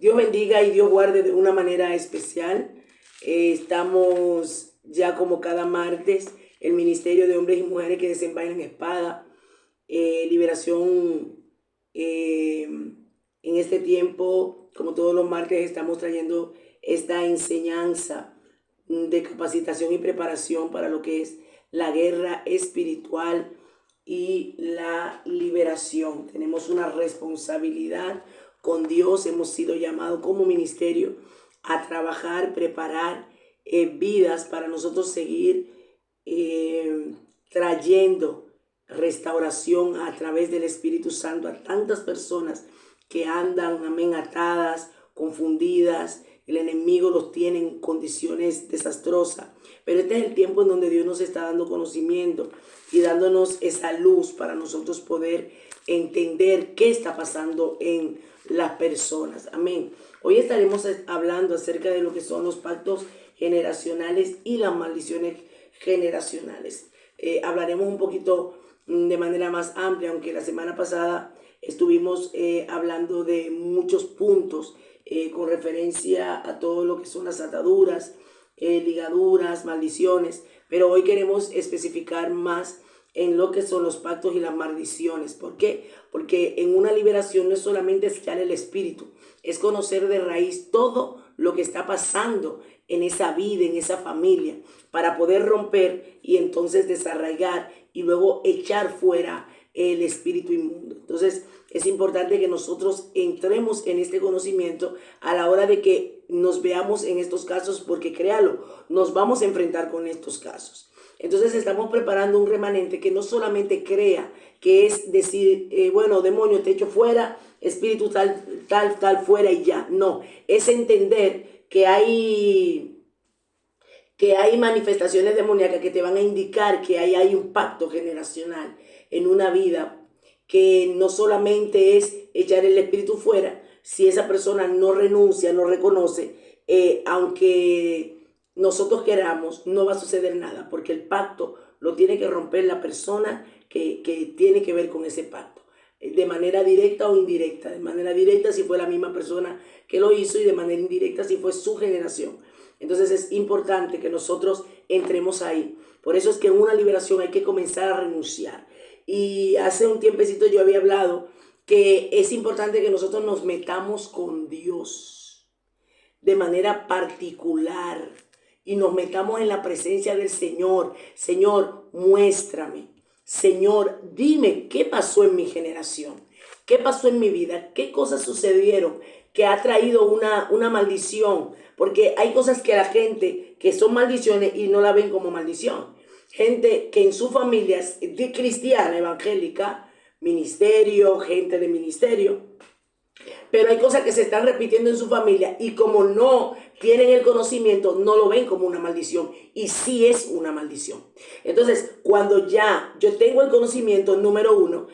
Dios bendiga y Dios guarde de una manera especial. Estamos ya como cada martes, el Ministerio de Hombres y Mujeres que Desenvainan Espada, liberación en este tiempo, como todos los martes, estamos trayendo esta enseñanza de capacitación y preparación para lo que es la guerra espiritual y la liberación. Tenemos una responsabilidad con Dios, hemos sido llamados como ministerio a trabajar, preparar vidas para nosotros seguir trayendo restauración a través del Espíritu Santo a tantas personas que andan, amén, atadas, confundidas. El enemigo los tiene en condiciones desastrosas. Pero este es el tiempo en donde Dios nos está dando conocimiento y dándonos esa luz para nosotros poder entender qué está pasando en las personas. Amén. Hoy estaremos hablando acerca de lo que son los pactos generacionales y las maldiciones generacionales. Hablaremos un poquito de manera más amplia, aunque la semana pasada estuvimos hablando de muchos puntos con referencia a todo lo que son las ataduras, ligaduras, maldiciones, pero hoy queremos especificar más en lo que son los pactos y las maldiciones. ¿Por qué? Porque en una liberación no es solamente sellar el espíritu, es conocer de raíz todo lo que está pasando en esa vida, en esa familia, para poder romper y entonces desarraigar y luego echar fuera el espíritu inmundo. Entonces es importante que nosotros entremos en este conocimiento a la hora de que nos veamos en estos casos, porque créalo, nos vamos a enfrentar con estos casos. Entonces estamos preparando un remanente que no solamente crea que es decir, bueno, demonio, te echo fuera, espíritu tal fuera y ya. No, es entender que hay manifestaciones demoníacas que te van a indicar que hay un pacto generacional en una vida, que no solamente es echar el espíritu fuera. Si esa persona no renuncia, no reconoce, aunque nosotros queramos, no va a suceder nada, porque el pacto lo tiene que romper la persona que tiene que ver con ese pacto, de manera directa o indirecta. De manera directa si fue la misma persona que lo hizo, y de manera indirecta si fue su generación. Entonces es importante que nosotros entremos ahí. Por eso es que en una liberación hay que comenzar a renunciar. Y hace un tiempecito yo había hablado que es importante que nosotros nos metamos con Dios de manera particular y nos metamos en la presencia del Señor. Señor, muéstrame. Señor, dime qué pasó en mi generación, qué pasó en mi vida, qué cosas sucedieron que ha traído una maldición. Porque hay cosas que la gente, que son maldiciones y no la ven como maldición. Gente que en su familia es cristiana, evangélica, ministerio, gente de ministerio, pero hay cosas que se están repitiendo en su familia y como no tienen el conocimiento, no lo ven como una maldición, y sí es una maldición. Entonces, cuando ya yo tengo el conocimiento, número uno,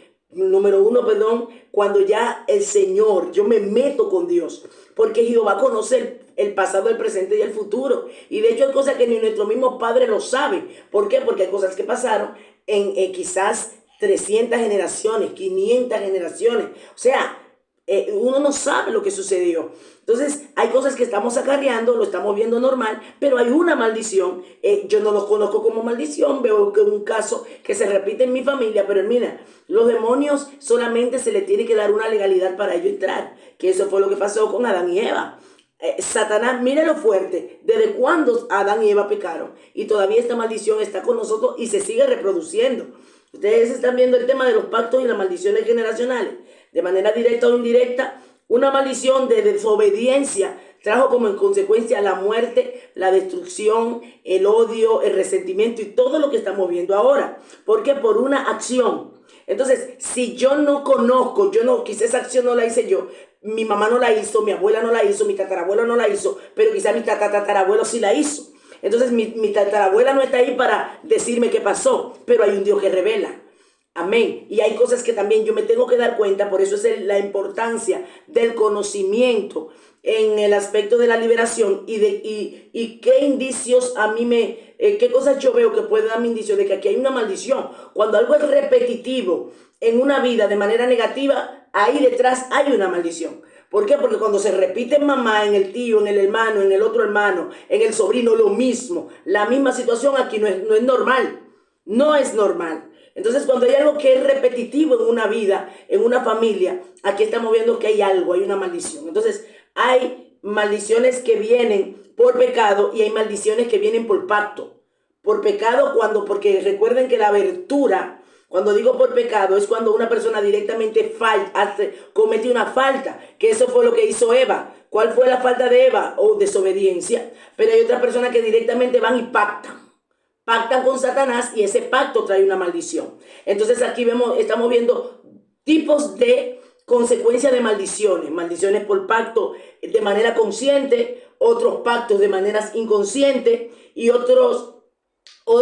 cuando ya el Señor, yo me meto con Dios, porque Jehová conoce el pasado, el presente y el futuro. Y de hecho hay cosas que ni nuestros mismos padres lo saben. ¿Por qué? Porque hay cosas que pasaron en quizás 300 generaciones, 500 generaciones. O sea, uno no sabe lo que sucedió. Entonces hay cosas que estamos acarreando, lo estamos viendo normal, pero hay una maldición. Yo no lo conozco como maldición, veo que es un caso que se repite en mi familia, pero mira, los demonios solamente se les tiene que dar una legalidad para ellos entrar, que eso fue lo que pasó con Adán y Eva. Satanás, mire lo fuerte, desde cuándo Adán y Eva pecaron, y todavía esta maldición está con nosotros y se sigue reproduciendo. Ustedes están viendo el tema de los pactos y las maldiciones generacionales. De manera directa o indirecta, una maldición de desobediencia trajo como en consecuencia la muerte, la destrucción, el odio, el resentimiento y todo lo que estamos viendo ahora. ¿Por qué? Por una acción. Entonces, si yo no conozco, quizás esa acción no la hice yo, mi mamá no la hizo, mi abuela no la hizo, mi tatarabuelo no la hizo, pero quizás mi tatarabuelo sí la hizo. Entonces mi tatarabuela no está ahí para decirme qué pasó, pero hay un Dios que revela. Amén. Y hay cosas que también yo me tengo que dar cuenta, por eso es la importancia del conocimiento en el aspecto de la liberación y qué indicios a mí qué cosas yo veo que pueden darme indicios de que aquí hay una maldición. Cuando algo es repetitivo en una vida de manera negativa, ahí detrás hay una maldición. ¿Por qué? Porque cuando se repite en mamá, en el tío, en el hermano, en el otro hermano, en el sobrino, lo mismo, la misma situación aquí no es normal. No es normal. Entonces, cuando hay algo que es repetitivo en una vida, en una familia, aquí estamos viendo que hay algo, hay una maldición. Entonces, hay maldiciones que vienen por pecado y hay maldiciones que vienen por pacto. Por pecado porque recuerden que la abertura, cuando digo por pecado, es cuando una persona directamente comete una falta, que eso fue lo que hizo Eva. ¿Cuál fue la falta de Eva? O desobediencia. Pero hay otras personas que directamente van y pactan con Satanás y ese pacto trae una maldición. Entonces aquí estamos viendo tipos de consecuencias de maldiciones. Maldiciones por pacto de manera consciente, otros pactos de maneras inconscientes y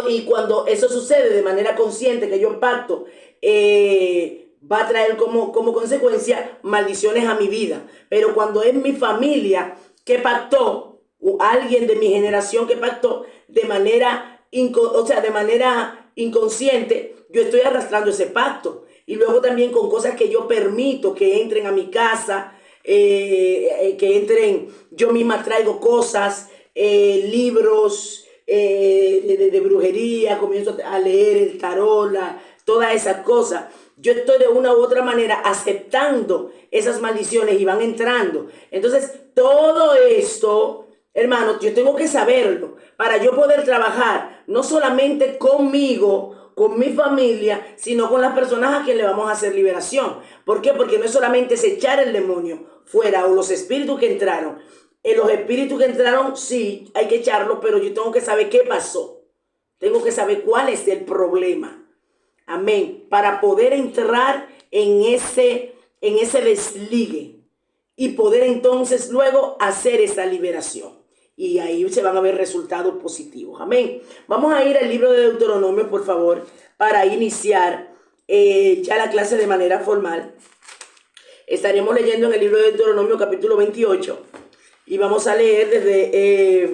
y cuando eso sucede de manera consciente, que yo pacto, va a traer como consecuencia maldiciones a mi vida. Pero cuando es mi familia que pactó, o alguien de mi generación que pactó de manera de manera inconsciente, yo estoy arrastrando ese pacto. Y luego también con cosas que yo permito que entren a mi casa, que entren, yo misma traigo cosas, libros de brujería, comienzo a leer el tarot, todas esas cosas. Yo estoy de una u otra manera aceptando esas maldiciones y van entrando. Entonces, todo esto, hermano, yo tengo que saberlo para yo poder trabajar no solamente conmigo, con mi familia, sino con las personas a quienes le vamos a hacer liberación. ¿Por qué? Porque no es solamente es echar el demonio fuera o los espíritus que entraron. Los espíritus que entraron, sí, hay que echarlos, pero yo tengo que saber qué pasó. Tengo que saber cuál es el problema. Amén. Para poder entrar en ese desligue y poder entonces luego hacer esa liberación. Y ahí se van a ver resultados positivos. Amén. Vamos a ir al libro de Deuteronomio, por favor, para iniciar ya la clase de manera formal. Estaremos leyendo en el libro de Deuteronomio capítulo 28 y vamos a leer desde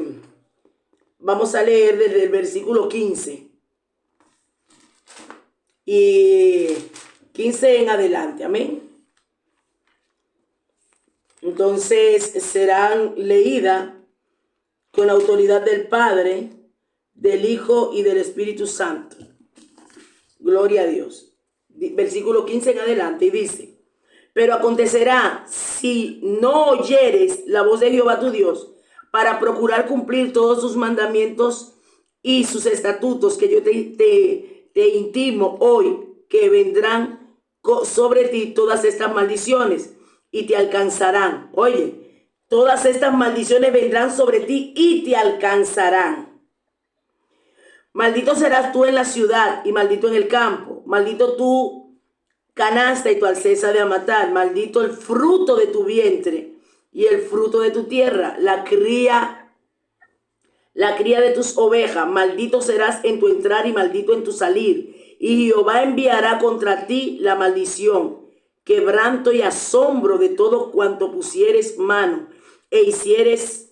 el versículo 15 y 15 en adelante. Amén. Entonces serán leídas con la autoridad del Padre, del Hijo y del Espíritu Santo. Gloria a Dios. Versículo 15 en adelante y dice: pero acontecerá, si no oyeres la voz de Jehová tu Dios, para procurar cumplir todos sus mandamientos y sus estatutos que yo te intimo hoy, que vendrán sobre ti todas estas maldiciones y te alcanzarán. Oye, todas estas maldiciones vendrán sobre ti y te alcanzarán. Maldito serás tú en la ciudad y maldito en el campo. Maldito tu canasta y tu alceza de amatar. Maldito el fruto de tu vientre y el fruto de tu tierra, la cría de tus ovejas. Maldito serás en tu entrar y maldito en tu salir. Y Jehová enviará contra ti la maldición, quebranto y asombro de todo cuanto pusieres mano e hicieres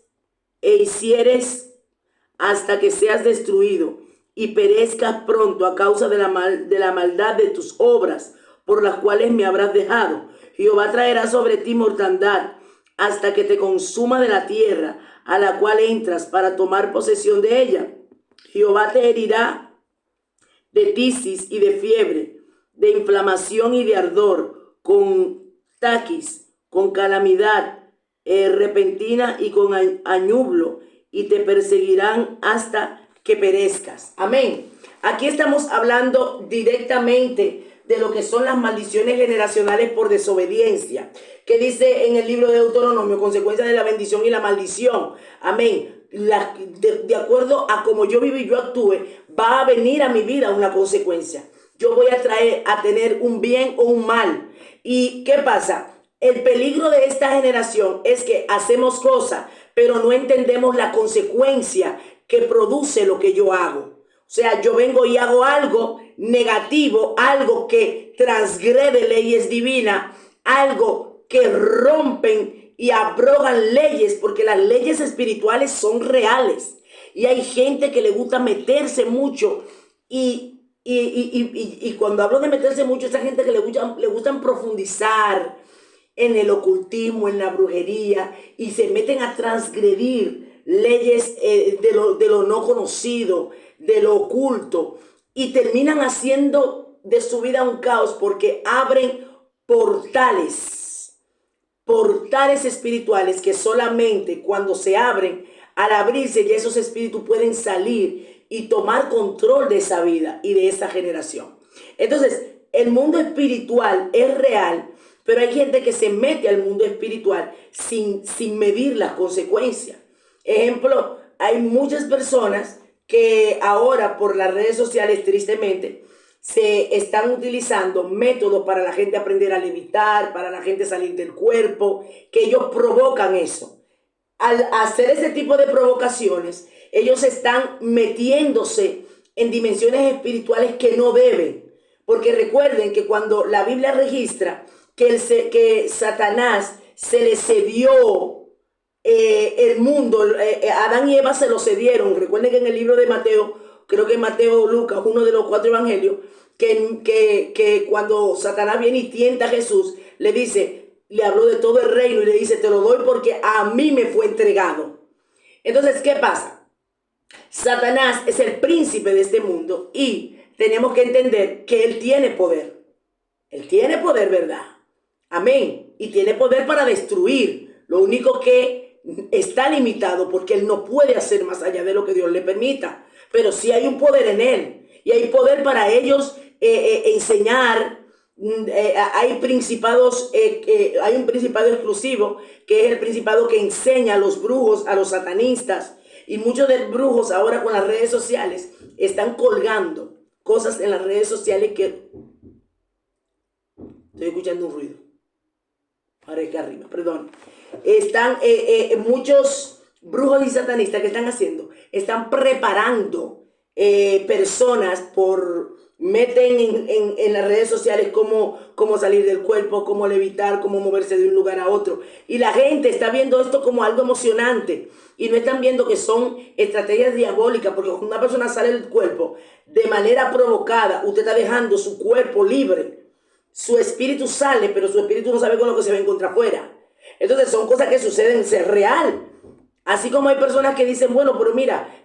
hasta que seas destruido y perezcas pronto a causa de la maldad de tus obras, por las cuales me habrás dejado. Jehová traerá sobre ti mortandad hasta que te consuma de la tierra a la cual entras para tomar posesión de ella. Jehová te herirá de tisis y de fiebre, de inflamación y de ardor, con taquis, con calamidad repentina y con añublo, y te perseguirán hasta que perezcas. Amén. Aquí estamos hablando directamente de lo que son las maldiciones generacionales por desobediencia, que dice en el libro de Deuteronomio, consecuencia de la bendición y la maldición. Amén. De acuerdo a como yo vivo y yo actúe, va a venir a mi vida una consecuencia. Yo voy a tener un bien o un mal. ¿Y qué pasa? El peligro de esta generación es que hacemos cosas, pero no entendemos la consecuencia que produce lo que yo hago. O sea, yo vengo y hago algo negativo, algo que transgrede leyes divinas, algo que rompen y abrogan leyes, porque las leyes espirituales son reales. Y hay gente que le gusta meterse mucho y cuando hablo de meterse mucho, esa gente que le gustan profundizar en el ocultismo, en la brujería, y se meten a transgredir leyes de lo no conocido, de lo oculto, y terminan haciendo de su vida un caos porque abren portales espirituales que solamente cuando se abren, al abrirse ya esos espíritus pueden salir y tomar control de esa vida y de esa generación. Entonces, el mundo espiritual es real, pero hay gente que se mete al mundo espiritual sin medir las consecuencias. Ejemplo, hay muchas personas que ahora por las redes sociales, tristemente, se están utilizando métodos para la gente aprender a levitar, para la gente salir del cuerpo, que ellos provocan eso. Al hacer ese tipo de provocaciones, ellos están metiéndose en dimensiones espirituales que no deben. Porque recuerden que cuando la Biblia registra que Satanás se le cedió el mundo, Adán y Eva se lo cedieron. Recuerden que en el libro de Mateo, creo que Mateo o Lucas, uno de los 4 evangelios, que cuando Satanás viene y tienta a Jesús, le habló de todo el reino y le dice, te lo doy porque a mí me fue entregado. Entonces, ¿qué pasa? Satanás es el príncipe de este mundo y tenemos que entender que él tiene poder. Él tiene poder, ¿verdad? Amén. Y tiene poder para destruir. Lo único que está limitado porque él no puede hacer más allá de lo que Dios le permita. Pero sí hay un poder en él. Y hay poder para ellos enseñar. Hay principados, hay un principado exclusivo que es el principado que enseña a los brujos, a los satanistas. Y muchos de los brujos ahora con las redes sociales están colgando cosas en las redes sociales que... Estoy escuchando un ruido. Ahora es que arriba, perdón. Están muchos brujos y satanistas que están haciendo. Están preparando personas meten en las redes sociales cómo salir del cuerpo, cómo levitar, cómo moverse de un lugar a otro. Y la gente está viendo esto como algo emocionante. Y no están viendo que son estrategias diabólicas, porque cuando una persona sale del cuerpo de manera provocada, usted está dejando su cuerpo libre. Su espíritu sale, pero su espíritu no sabe con lo que se va a encontrar afuera. Entonces son cosas que suceden, es real. Así como hay personas que dicen, bueno, pero mira,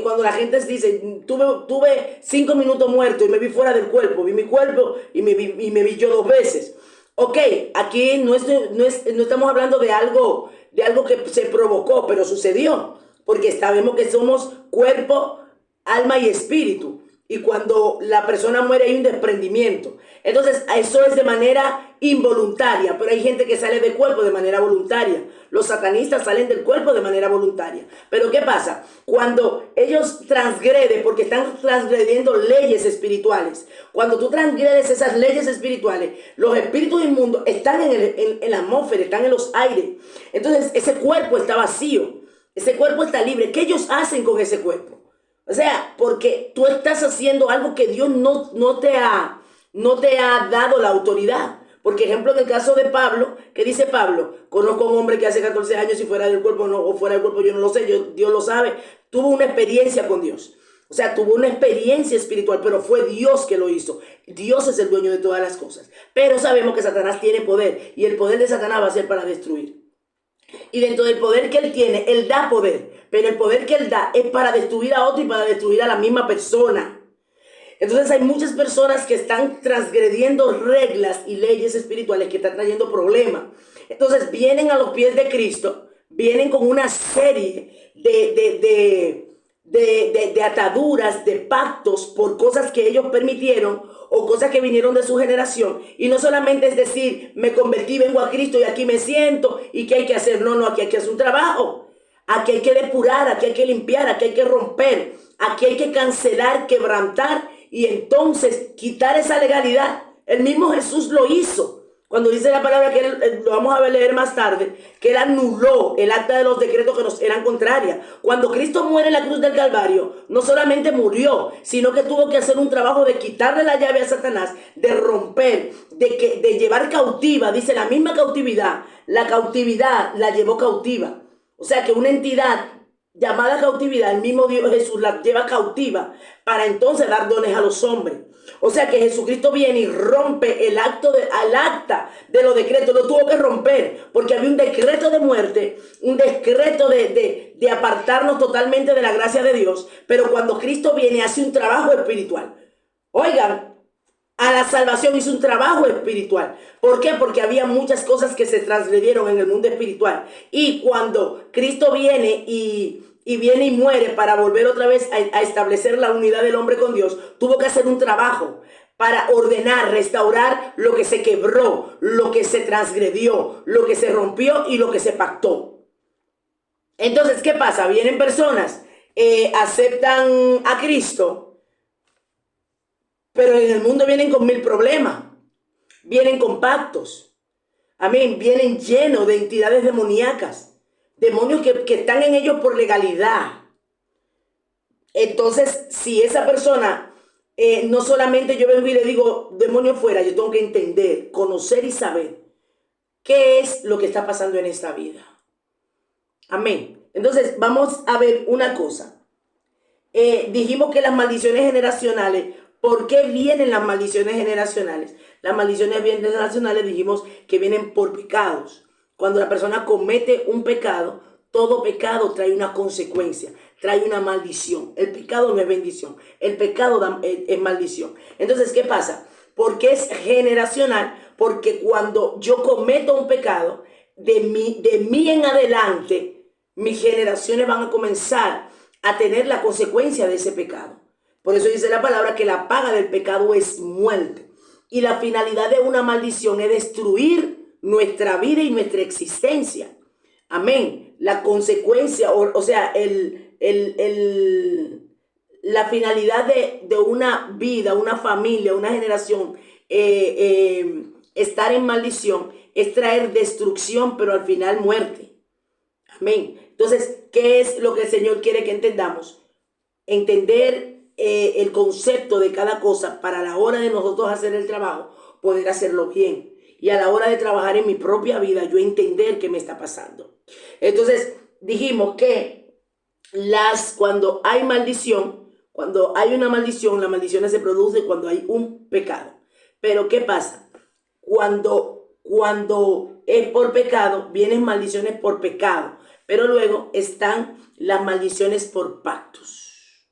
cuando la gente dice, tuve 5 minutos muerto y me vi fuera del cuerpo, vi mi cuerpo y me vi yo 2 veces. Ok, aquí no estamos hablando de algo que se provocó, pero sucedió. Porque sabemos que somos cuerpo, alma y espíritu. Y cuando la persona muere hay un desprendimiento. Entonces, eso es de manera involuntaria, pero hay gente que sale del cuerpo de manera voluntaria. Los satanistas salen del cuerpo de manera voluntaria. Pero ¿qué pasa? Cuando ellos transgreden, porque están transgrediendo leyes espirituales, cuando tú transgredes esas leyes espirituales, los espíritus inmundos están en la atmósfera, están en los aires. Entonces, ese cuerpo está vacío, ese cuerpo está libre. ¿Qué ellos hacen con ese cuerpo? O sea, porque tú estás haciendo algo que Dios no te ha dado la autoridad. Porque, ejemplo, en el caso de Pablo, ¿qué dice Pablo? Conozco a un hombre que hace 14 años, si fuera del cuerpo o fuera del cuerpo, yo no lo sé, Dios lo sabe. Tuvo una experiencia con Dios. O sea, tuvo una experiencia espiritual, pero fue Dios que lo hizo. Dios es el dueño de todas las cosas. Pero sabemos que Satanás tiene poder, y el poder de Satanás va a ser para destruir. Y dentro del poder que él tiene, él da poder. Pero el poder que él da es para destruir a otro y para destruir a la misma persona. Entonces hay muchas personas que están transgrediendo reglas y leyes espirituales que están trayendo problemas. Entonces vienen a los pies de Cristo, vienen con una serie de ataduras, de pactos por cosas que ellos permitieron o cosas que vinieron de su generación. Y no solamente es decir, me convertí, vengo a Cristo y aquí me siento y ¿qué hay que hacer? No, aquí hay que hacer un trabajo. Aquí hay que depurar, aquí hay que limpiar, aquí hay que romper, aquí hay que cancelar, quebrantar y entonces quitar esa legalidad. El mismo Jesús lo hizo. Cuando dice la palabra que lo vamos a leer más tarde, que él anuló el acta de los decretos que nos eran contrarias. Cuando Cristo muere en la cruz del Calvario, no solamente murió, sino que tuvo que hacer un trabajo de quitarle la llave a Satanás, de romper, de llevar cautiva, dice la misma cautividad, la cautividad la llevó cautiva. O sea que una entidad llamada cautividad, el mismo Dios Jesús la lleva cautiva para entonces dar dones a los hombres. O sea que Jesucristo viene y rompe el acta de los decretos. Lo tuvo que romper porque había un decreto de muerte, un decreto de apartarnos totalmente de la gracia de Dios. Pero cuando Cristo viene hace un trabajo espiritual. Oigan, a la salvación hizo un trabajo espiritual. ¿Por qué? Porque había muchas cosas que se transgredieron en el mundo espiritual. Y cuando Cristo viene y viene y muere para volver otra vez a establecer la unidad del hombre con Dios, tuvo que hacer un trabajo para ordenar, restaurar lo que se quebró, lo que se transgredió, lo que se rompió y lo que se pactó. Entonces, ¿qué pasa? Vienen personas, aceptan a Cristo, pero en el mundo vienen con 1000 problemas, vienen con pactos, amén, vienen llenos de entidades demoníacas. Demonios que están en ellos por legalidad. Entonces, si esa persona, no solamente yo vengo y le digo, demonio fuera, yo tengo que entender, conocer y saber qué es lo que está pasando en esta vida. Amén. Entonces, vamos a ver una cosa. Dijimos que las maldiciones generacionales, ¿por qué vienen las maldiciones generacionales? Las maldiciones generacionales dijimos que vienen por pecados. Cuando la persona comete un pecado, todo pecado trae una consecuencia, trae una maldición. El pecado no es bendición, el pecado es maldición. Entonces, ¿qué pasa? Porque es generacional, porque cuando yo cometo un pecado, de mí en adelante, mis generaciones van a comenzar a tener la consecuencia de ese pecado. Por eso dice la palabra que la paga del pecado es muerte. Y la finalidad de una maldición es destruir nuestra vida y nuestra existencia. Amén. La consecuencia, o sea, la finalidad de una vida, una familia, una generación, estar en maldición, es traer destrucción, pero al final muerte. Amén. Entonces, ¿qué es lo que el Señor quiere que entendamos? Entender el concepto de cada cosa para a la hora de nosotros hacer el trabajo, poder hacerlo bien. Y a la hora de trabajar en mi propia vida, yo entender qué me está pasando. Entonces, dijimos que cuando hay maldición, cuando hay una maldición, la maldición se produce cuando hay un pecado. Pero, ¿qué pasa? Cuando es por pecado, vienen maldiciones por pecado. Pero luego están las maldiciones por pactos.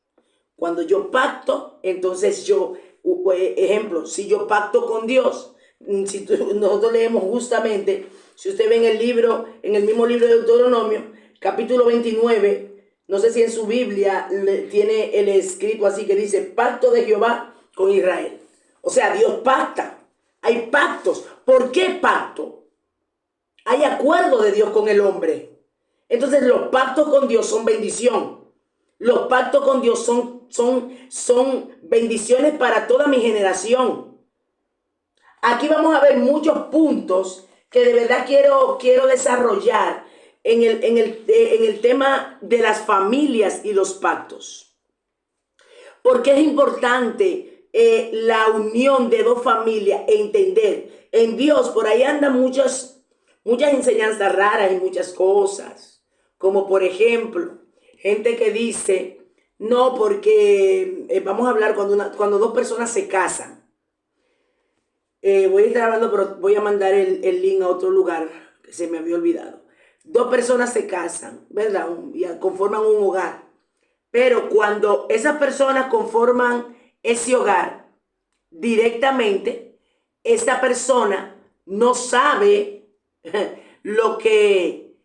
Cuando yo pacto, entonces ejemplo, si yo pacto con Dios, nosotros leemos justamente, si usted ve en el mismo libro de Deuteronomio, capítulo 29, no sé si en su Biblia tiene el escrito así que dice, pacto de Jehová con Israel. O sea, Dios pacta, hay pactos. ¿Por qué pacto? Hay acuerdo de Dios con el hombre. Entonces los pactos con Dios son bendición. Los pactos con Dios son bendiciones para toda mi generación. Aquí vamos a ver muchos puntos que de verdad quiero desarrollar en el tema de las familias y los pactos. Porque es importante la unión de dos familias e entender. En Dios por ahí andan muchas enseñanzas raras y muchas cosas. Como por ejemplo, gente que dice, no, porque vamos a hablar cuando dos personas se casan. Voy a estar hablando, pero voy a mandar el link a otro lugar que se me había olvidado. Dos personas se casan, ¿verdad? Y conforman un hogar. Pero cuando esas personas conforman ese hogar, directamente, esa persona no sabe lo que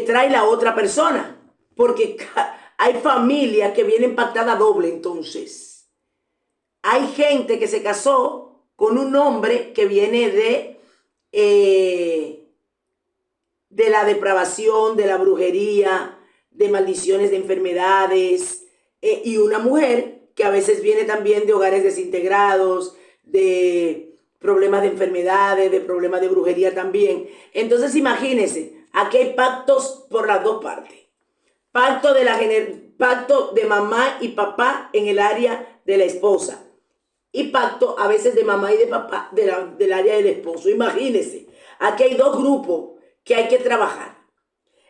trae la otra persona. Porque hay familias que vienen pactadas doble, entonces. Hay gente que se casó con un hombre que viene de la depravación, de la brujería, de maldiciones, de enfermedades, y una mujer que a veces viene también de hogares desintegrados, de problemas de enfermedades, de problemas de brujería también. Entonces imagínense, aquí hay pactos por las dos partes. Pacto de mamá y papá en el área de la esposa. Y pacto a veces de mamá y de papá del área del esposo. Imagínense, aquí hay dos grupos que hay que trabajar.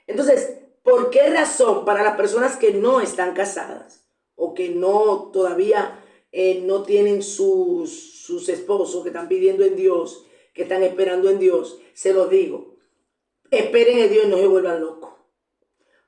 Entonces, ¿por qué razón para las personas que no están casadas o que no todavía no tienen sus esposos, que están pidiendo en Dios, que están esperando en Dios? Se los digo, esperen en Dios y no se vuelvan locos.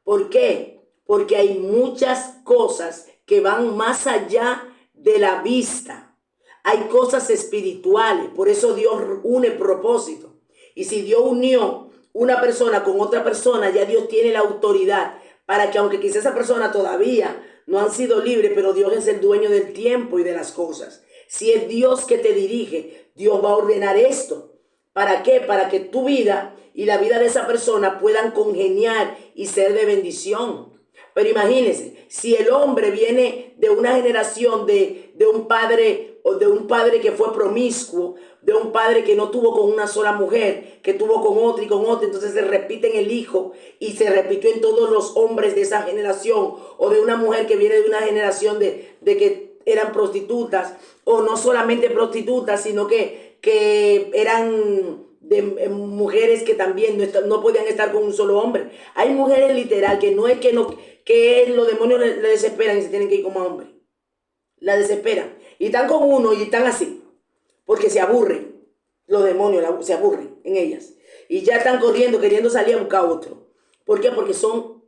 ¿Por qué? Porque hay muchas cosas que van más allá de la vista. Hay cosas espirituales, por eso Dios une propósito. Y si Dios unió una persona con otra persona, ya Dios tiene la autoridad para que, aunque quizás esa persona todavía no han sido libres, pero Dios es el dueño del tiempo y de las cosas. Si es Dios que te dirige, Dios va a ordenar esto. ¿Para qué? Para que tu vida y la vida de esa persona puedan congeniar y ser de bendición. Pero imagínense, si el hombre viene de una generación de un padre o de un padre que fue promiscuo, de un padre que no tuvo con una sola mujer, que tuvo con otra y con otra, entonces se repite en el hijo y se repitió en todos los hombres de esa generación, o de una mujer que viene de una generación de que eran prostitutas, o no solamente prostitutas, sino que eran de mujeres que también no podían estar con un solo hombre. Hay mujeres literal que no es que los demonios le desesperan y se tienen que ir como hombre. La desesperan. Y están con uno y están así. Porque se aburren. Los demonios se aburren en ellas. Y ya están corriendo, queriendo salir a buscar otro. ¿Por qué? Porque son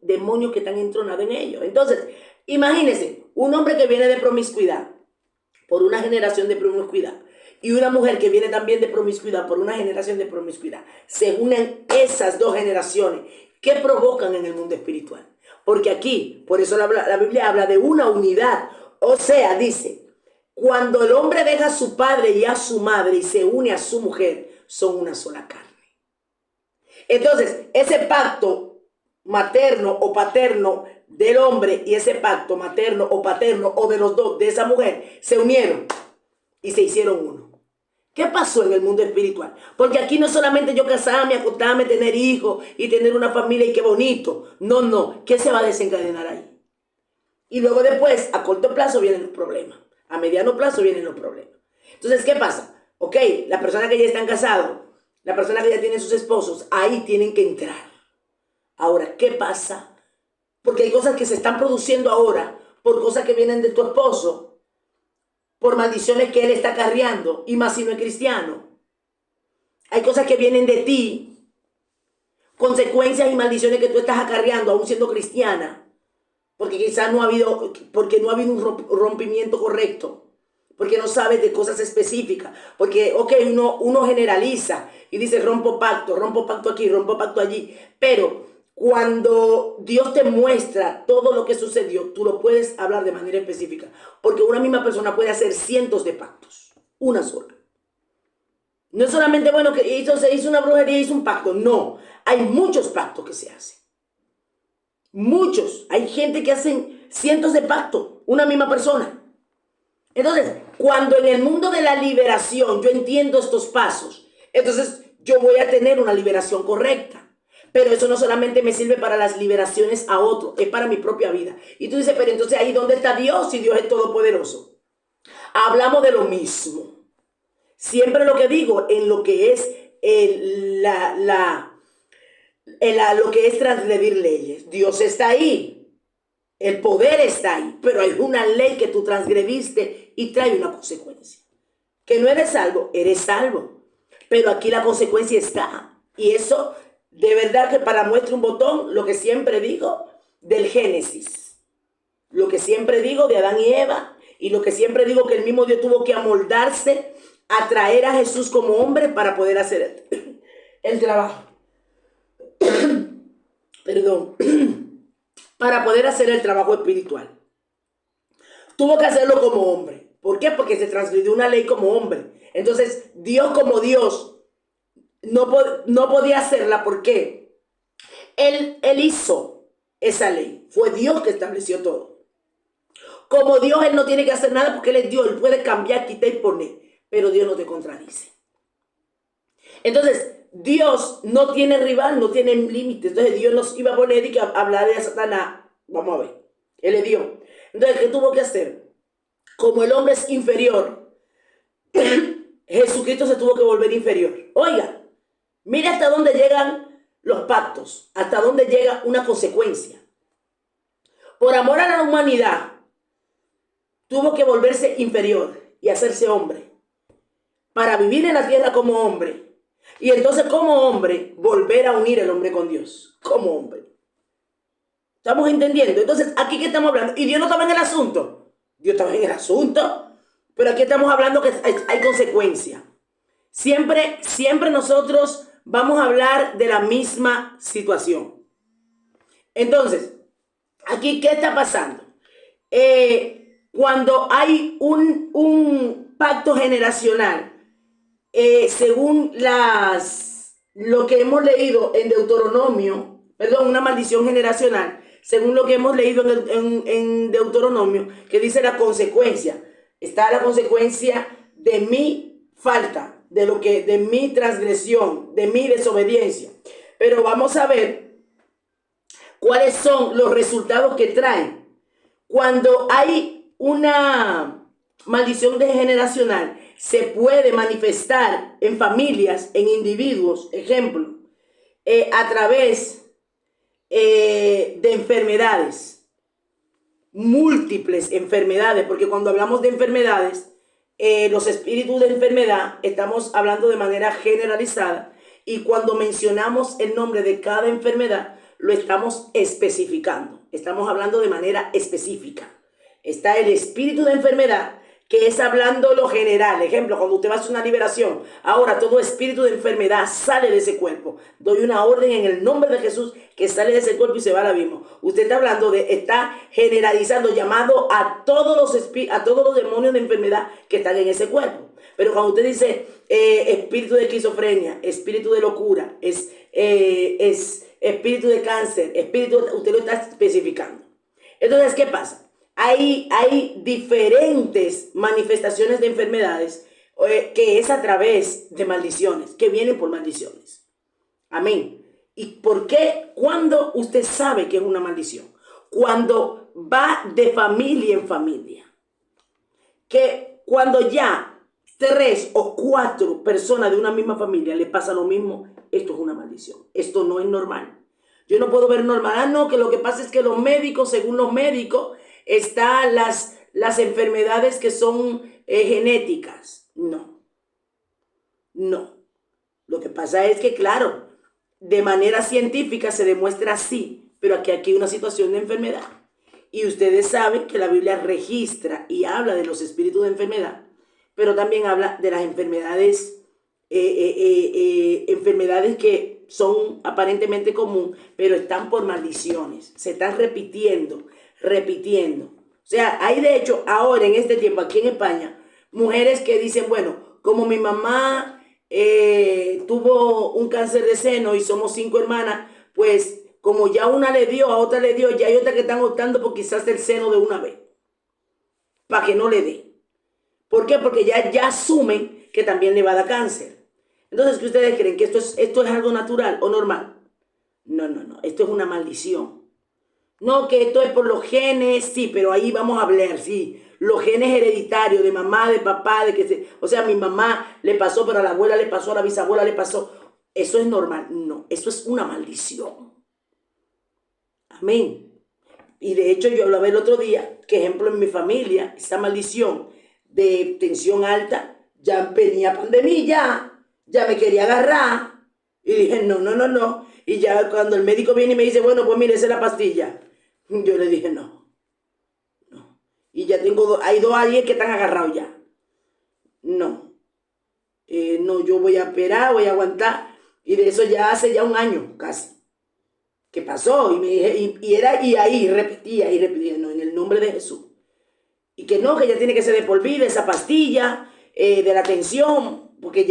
demonios que están entronados en ellos. Entonces, imagínense, un hombre que viene de promiscuidad, por una generación de promiscuidad, y una mujer que viene también de promiscuidad, por una generación de promiscuidad. Se unen esas dos generaciones. ¿Qué provocan en el mundo espiritual? Porque aquí, por eso la Biblia habla de una unidad. O sea, dice, cuando el hombre deja a su padre y a su madre y se une a su mujer, son una sola carne. Entonces, ese pacto materno o paterno del hombre y ese pacto materno o paterno o de los dos, de esa mujer, se unieron y se hicieron uno. ¿Qué pasó en el mundo espiritual? Porque aquí no solamente yo casarme, acostarme, tener hijos y tener una familia y qué bonito. No. ¿Qué se va a desencadenar ahí? Y luego después, a corto plazo vienen los problemas. A mediano plazo vienen los problemas. Entonces, ¿qué pasa? Ok, las personas que ya están casados, las personas que ya tienen sus esposos, ahí tienen que entrar. Ahora, ¿qué pasa? Porque hay cosas que se están produciendo ahora por cosas que vienen de tu esposo, por maldiciones que él está acarreando, y más si no es cristiano. Hay cosas que vienen de ti, consecuencias y maldiciones que tú estás acarreando, aún siendo cristiana, porque quizás no ha habido un rompimiento correcto, porque no sabes de cosas específicas, porque, ok, uno generaliza y dice rompo pacto aquí, rompo pacto allí, pero cuando Dios te muestra todo lo que sucedió, tú lo puedes hablar de manera específica. Porque una misma persona puede hacer cientos de pactos. Una sola. No es solamente, bueno, que se hizo una brujería y hizo un pacto. No. Hay muchos pactos que se hacen. Muchos. Hay gente que hacen cientos de pactos. Una misma persona. Entonces, cuando en el mundo de la liberación yo entiendo estos pasos, entonces yo voy a tener una liberación correcta. Pero eso no solamente me sirve para las liberaciones a otros, es para mi propia vida. Y tú dices, pero entonces ahí ¿dónde está Dios si Dios es todopoderoso? Hablamos de lo mismo. Siempre lo que digo en lo que es lo que es transgredir leyes. Dios está ahí. El poder está ahí. Pero hay una ley que tú transgrediste y trae una consecuencia. Que no eres salvo, eres salvo. Pero aquí la consecuencia está. Y eso... De verdad que para muestra un botón, lo que siempre digo del Génesis, lo que siempre digo de Adán y Eva, y lo que siempre digo que el mismo Dios tuvo que amoldarse a traer a Jesús como hombre para poder hacer el trabajo. Perdón. Para poder hacer el trabajo espiritual. Tuvo que hacerlo como hombre. ¿Por qué? Porque se transgredió una ley como hombre. Entonces, Dios como Dios no podía hacerla porque él hizo esa ley. Fue Dios que estableció todo. Como Dios, Él no tiene que hacer nada porque Él es Dios. Él puede cambiar, quitar y poner. Pero Dios no te contradice. Entonces, Dios no tiene rival, no tiene límites. Entonces, Dios nos iba a poner y que hablar de Satanás. Vamos a ver. Él es Dios. Entonces, ¿qué tuvo que hacer? Como el hombre es inferior, Jesucristo se tuvo que volver inferior. Oiga. Mira hasta dónde llegan los pactos, hasta dónde llega una consecuencia. Por amor a la humanidad, tuvo que volverse inferior y hacerse hombre para vivir en la tierra como hombre. Y entonces como hombre, volver a unir el hombre con Dios, como hombre. ¿Estamos entendiendo? Entonces, ¿aquí qué estamos hablando? ¿Y Dios no estaba en el asunto? Dios estaba en el asunto, pero aquí estamos hablando que hay consecuencia. Siempre nosotros vamos a hablar de la misma situación. Entonces, aquí, ¿qué está pasando? Cuando hay un pacto generacional, según lo que hemos leído en Deuteronomio, una maldición generacional, según lo que hemos leído en Deuteronomio, que dice la consecuencia. Está la consecuencia de mi falta, de mi transgresión, de mi desobediencia. Pero vamos a ver cuáles son los resultados que traen. Cuando hay una maldición generacional, se puede manifestar en familias, en individuos, ejemplo, a través de enfermedades, múltiples enfermedades, porque cuando hablamos de enfermedades, los espíritus de enfermedad, estamos hablando de manera generalizada, y cuando mencionamos el nombre de cada enfermedad, lo estamos especificando, estamos hablando de manera específica. Está el espíritu de enfermedad, que es hablando lo general. Ejemplo, cuando usted va a hacer una liberación, ahora todo espíritu de enfermedad sale de ese cuerpo. Doy una orden en el nombre de Jesús que sale de ese cuerpo y se va al abismo. Usted está hablando está generalizando, llamando a todos los demonios de enfermedad que están en ese cuerpo. Pero cuando usted dice espíritu de esquizofrenia, espíritu de locura, es espíritu de cáncer, usted lo está especificando. Entonces, ¿qué pasa? Hay diferentes manifestaciones de enfermedades que es a través de maldiciones, que vienen por maldiciones. Amén. ¿Y por qué? Cuando usted sabe que es una maldición. Cuando va de familia en familia. Que cuando ya 3 o 4 personas de una misma familia le pasa lo mismo, esto es una maldición. Esto no es normal. Yo no puedo ver normal. No, que lo que pasa es que los médicos, según los médicos, están las enfermedades que son genéticas. No. Lo que pasa es que, claro, de manera científica se demuestra así, pero aquí hay una situación de enfermedad. Y ustedes saben que la Biblia registra y habla de los espíritus de enfermedad, pero también habla de las enfermedades, enfermedades que son aparentemente comunes, pero están por maldiciones, se están repitiendo. O sea, hay de hecho ahora en este tiempo aquí en España mujeres que dicen, bueno, como mi mamá tuvo un cáncer de seno y somos 5 hermanas, pues como ya una le dio, a otra le dio, ya hay otras que están optando por quizás el seno de una vez, para que no le dé. ¿Por qué? Porque ya asumen que también le va a dar cáncer. Entonces, ¿qué ustedes creen? ¿Que esto es algo natural o normal? No, esto es una maldición. No, que esto es por los genes, sí, pero ahí vamos a hablar, sí. Los genes hereditarios de mamá, de papá, o sea, a mi mamá le pasó, pero a la abuela le pasó, a la bisabuela le pasó. ¿Eso es normal? No, eso es una maldición. Amén. Y de hecho yo hablaba el otro día, que ejemplo en mi familia, esa maldición de tensión alta, ya venía pandemia, ya me quería agarrar. Y dije, no. Y ya cuando el médico viene y me dice, bueno, pues mire, esa es la pastilla. Yo le dije, no. Y ya hay 2 alguien que están agarrados ya. No, yo voy a esperar, voy a aguantar. Y de eso ya hace ya 1 año casi. ¿Qué pasó? Y ahí repetía, no, en el nombre de Jesús. Y que no, que ya tiene que ser de por vida esa pastilla de la tensión, porque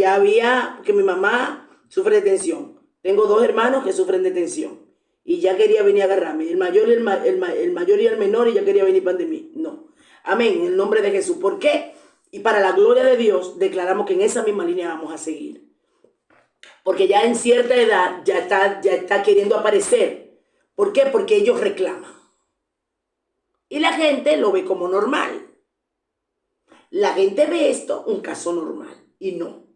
mi mamá sufre de tensión. Tengo 2 hermanos que sufren de tensión. Y ya quería venir a agarrarme. El mayor y el menor, y ya quería venir para de mí. No. Amén, en el nombre de Jesús. ¿Por qué? Y para la gloria de Dios, declaramos que en esa misma línea vamos a seguir. Porque ya en cierta edad ya está queriendo aparecer. ¿Por qué? Porque ellos reclaman. Y la gente lo ve como normal. La gente ve esto un caso normal. Y no.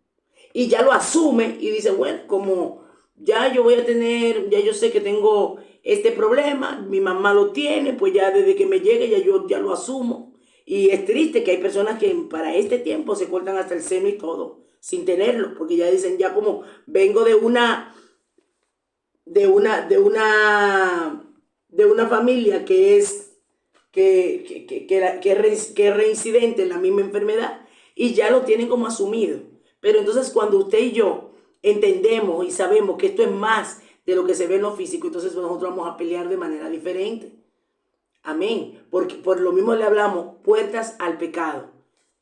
Y ya lo asume y dice, bueno, como ya yo voy a tener, ya yo sé que tengo este problema, mi mamá lo tiene, pues ya desde que me llegue ya yo ya lo asumo. Y es triste que hay personas que para este tiempo se cortan hasta el seno y todo, sin tenerlo, porque ya dicen, ya como vengo de una familia que es que es reincidente en la misma enfermedad y ya lo tienen como asumido. Pero entonces cuando usted y yo entendemos y sabemos que esto es más de lo que se ve en lo físico, entonces nosotros vamos a pelear de manera diferente. Amén. Porque por lo mismo le hablamos puertas al pecado.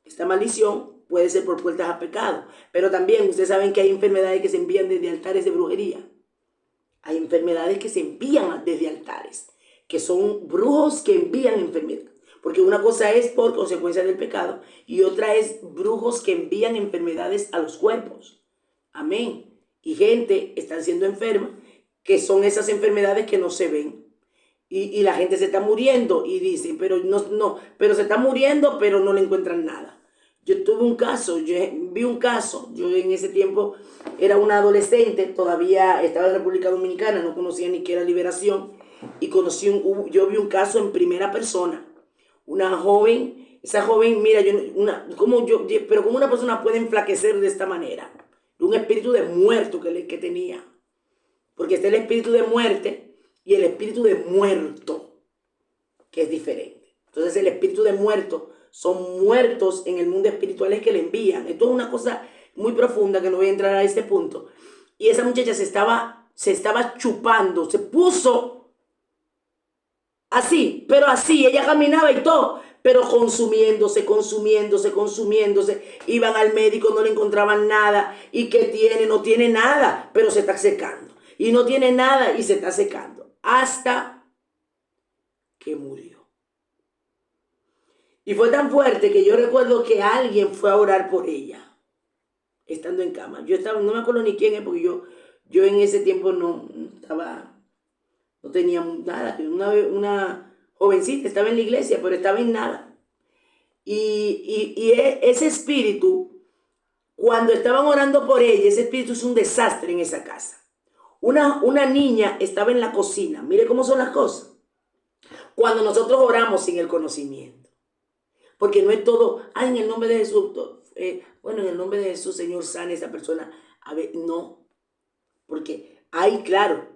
Esta maldición puede ser por puertas al pecado. Pero también ustedes saben que hay enfermedades que se envían desde altares de brujería. Hay enfermedades que se envían desde altares, que son brujos que envían enfermedad. Porque una cosa es por consecuencia del pecado y otra es brujos que envían enfermedades a los cuerpos. Amén. Y gente está siendo enferma, que son esas enfermedades que no se ven. Y la gente se está muriendo y dicen, pero no, pero se está muriendo, pero no le encuentran nada. Yo tuve un caso, vi un caso, yo en ese tiempo era una adolescente, todavía estaba en República Dominicana, no conocía ni qué era liberación, y yo vi un caso en primera persona. Una joven, esa joven, mira, pero ¿cómo una persona puede enflaquecer de esta manera? Un espíritu de muerto que tenía. Porque está el espíritu de muerte y el espíritu de muerto, que es diferente. Entonces el espíritu de muerto son muertos en el mundo espiritual es que le envían. Esto es una cosa muy profunda que no voy a entrar a este punto. Y esa muchacha se estaba chupando, se puso así, pero así, ella caminaba y todo, pero consumiéndose, iban al médico, no le encontraban nada, y que tiene, no tiene nada, pero se está secando, y no tiene nada y se está secando, hasta que murió. Y fue tan fuerte que yo recuerdo que alguien fue a orar por ella, estando en cama. Yo estaba, no me acuerdo ni quién es, porque yo en ese tiempo no tenía nada. Una jovencita estaba en la iglesia, pero estaba en nada. Y ese espíritu, cuando estaban orando por ella, ese espíritu es un desastre en esa casa. Una niña estaba en la cocina. Mire cómo son las cosas. Cuando nosotros oramos sin el conocimiento. Porque no es todo, en el nombre de Jesús, bueno, en el nombre de Jesús, Señor, sane a esa persona. A ver, no. Porque hay, claro,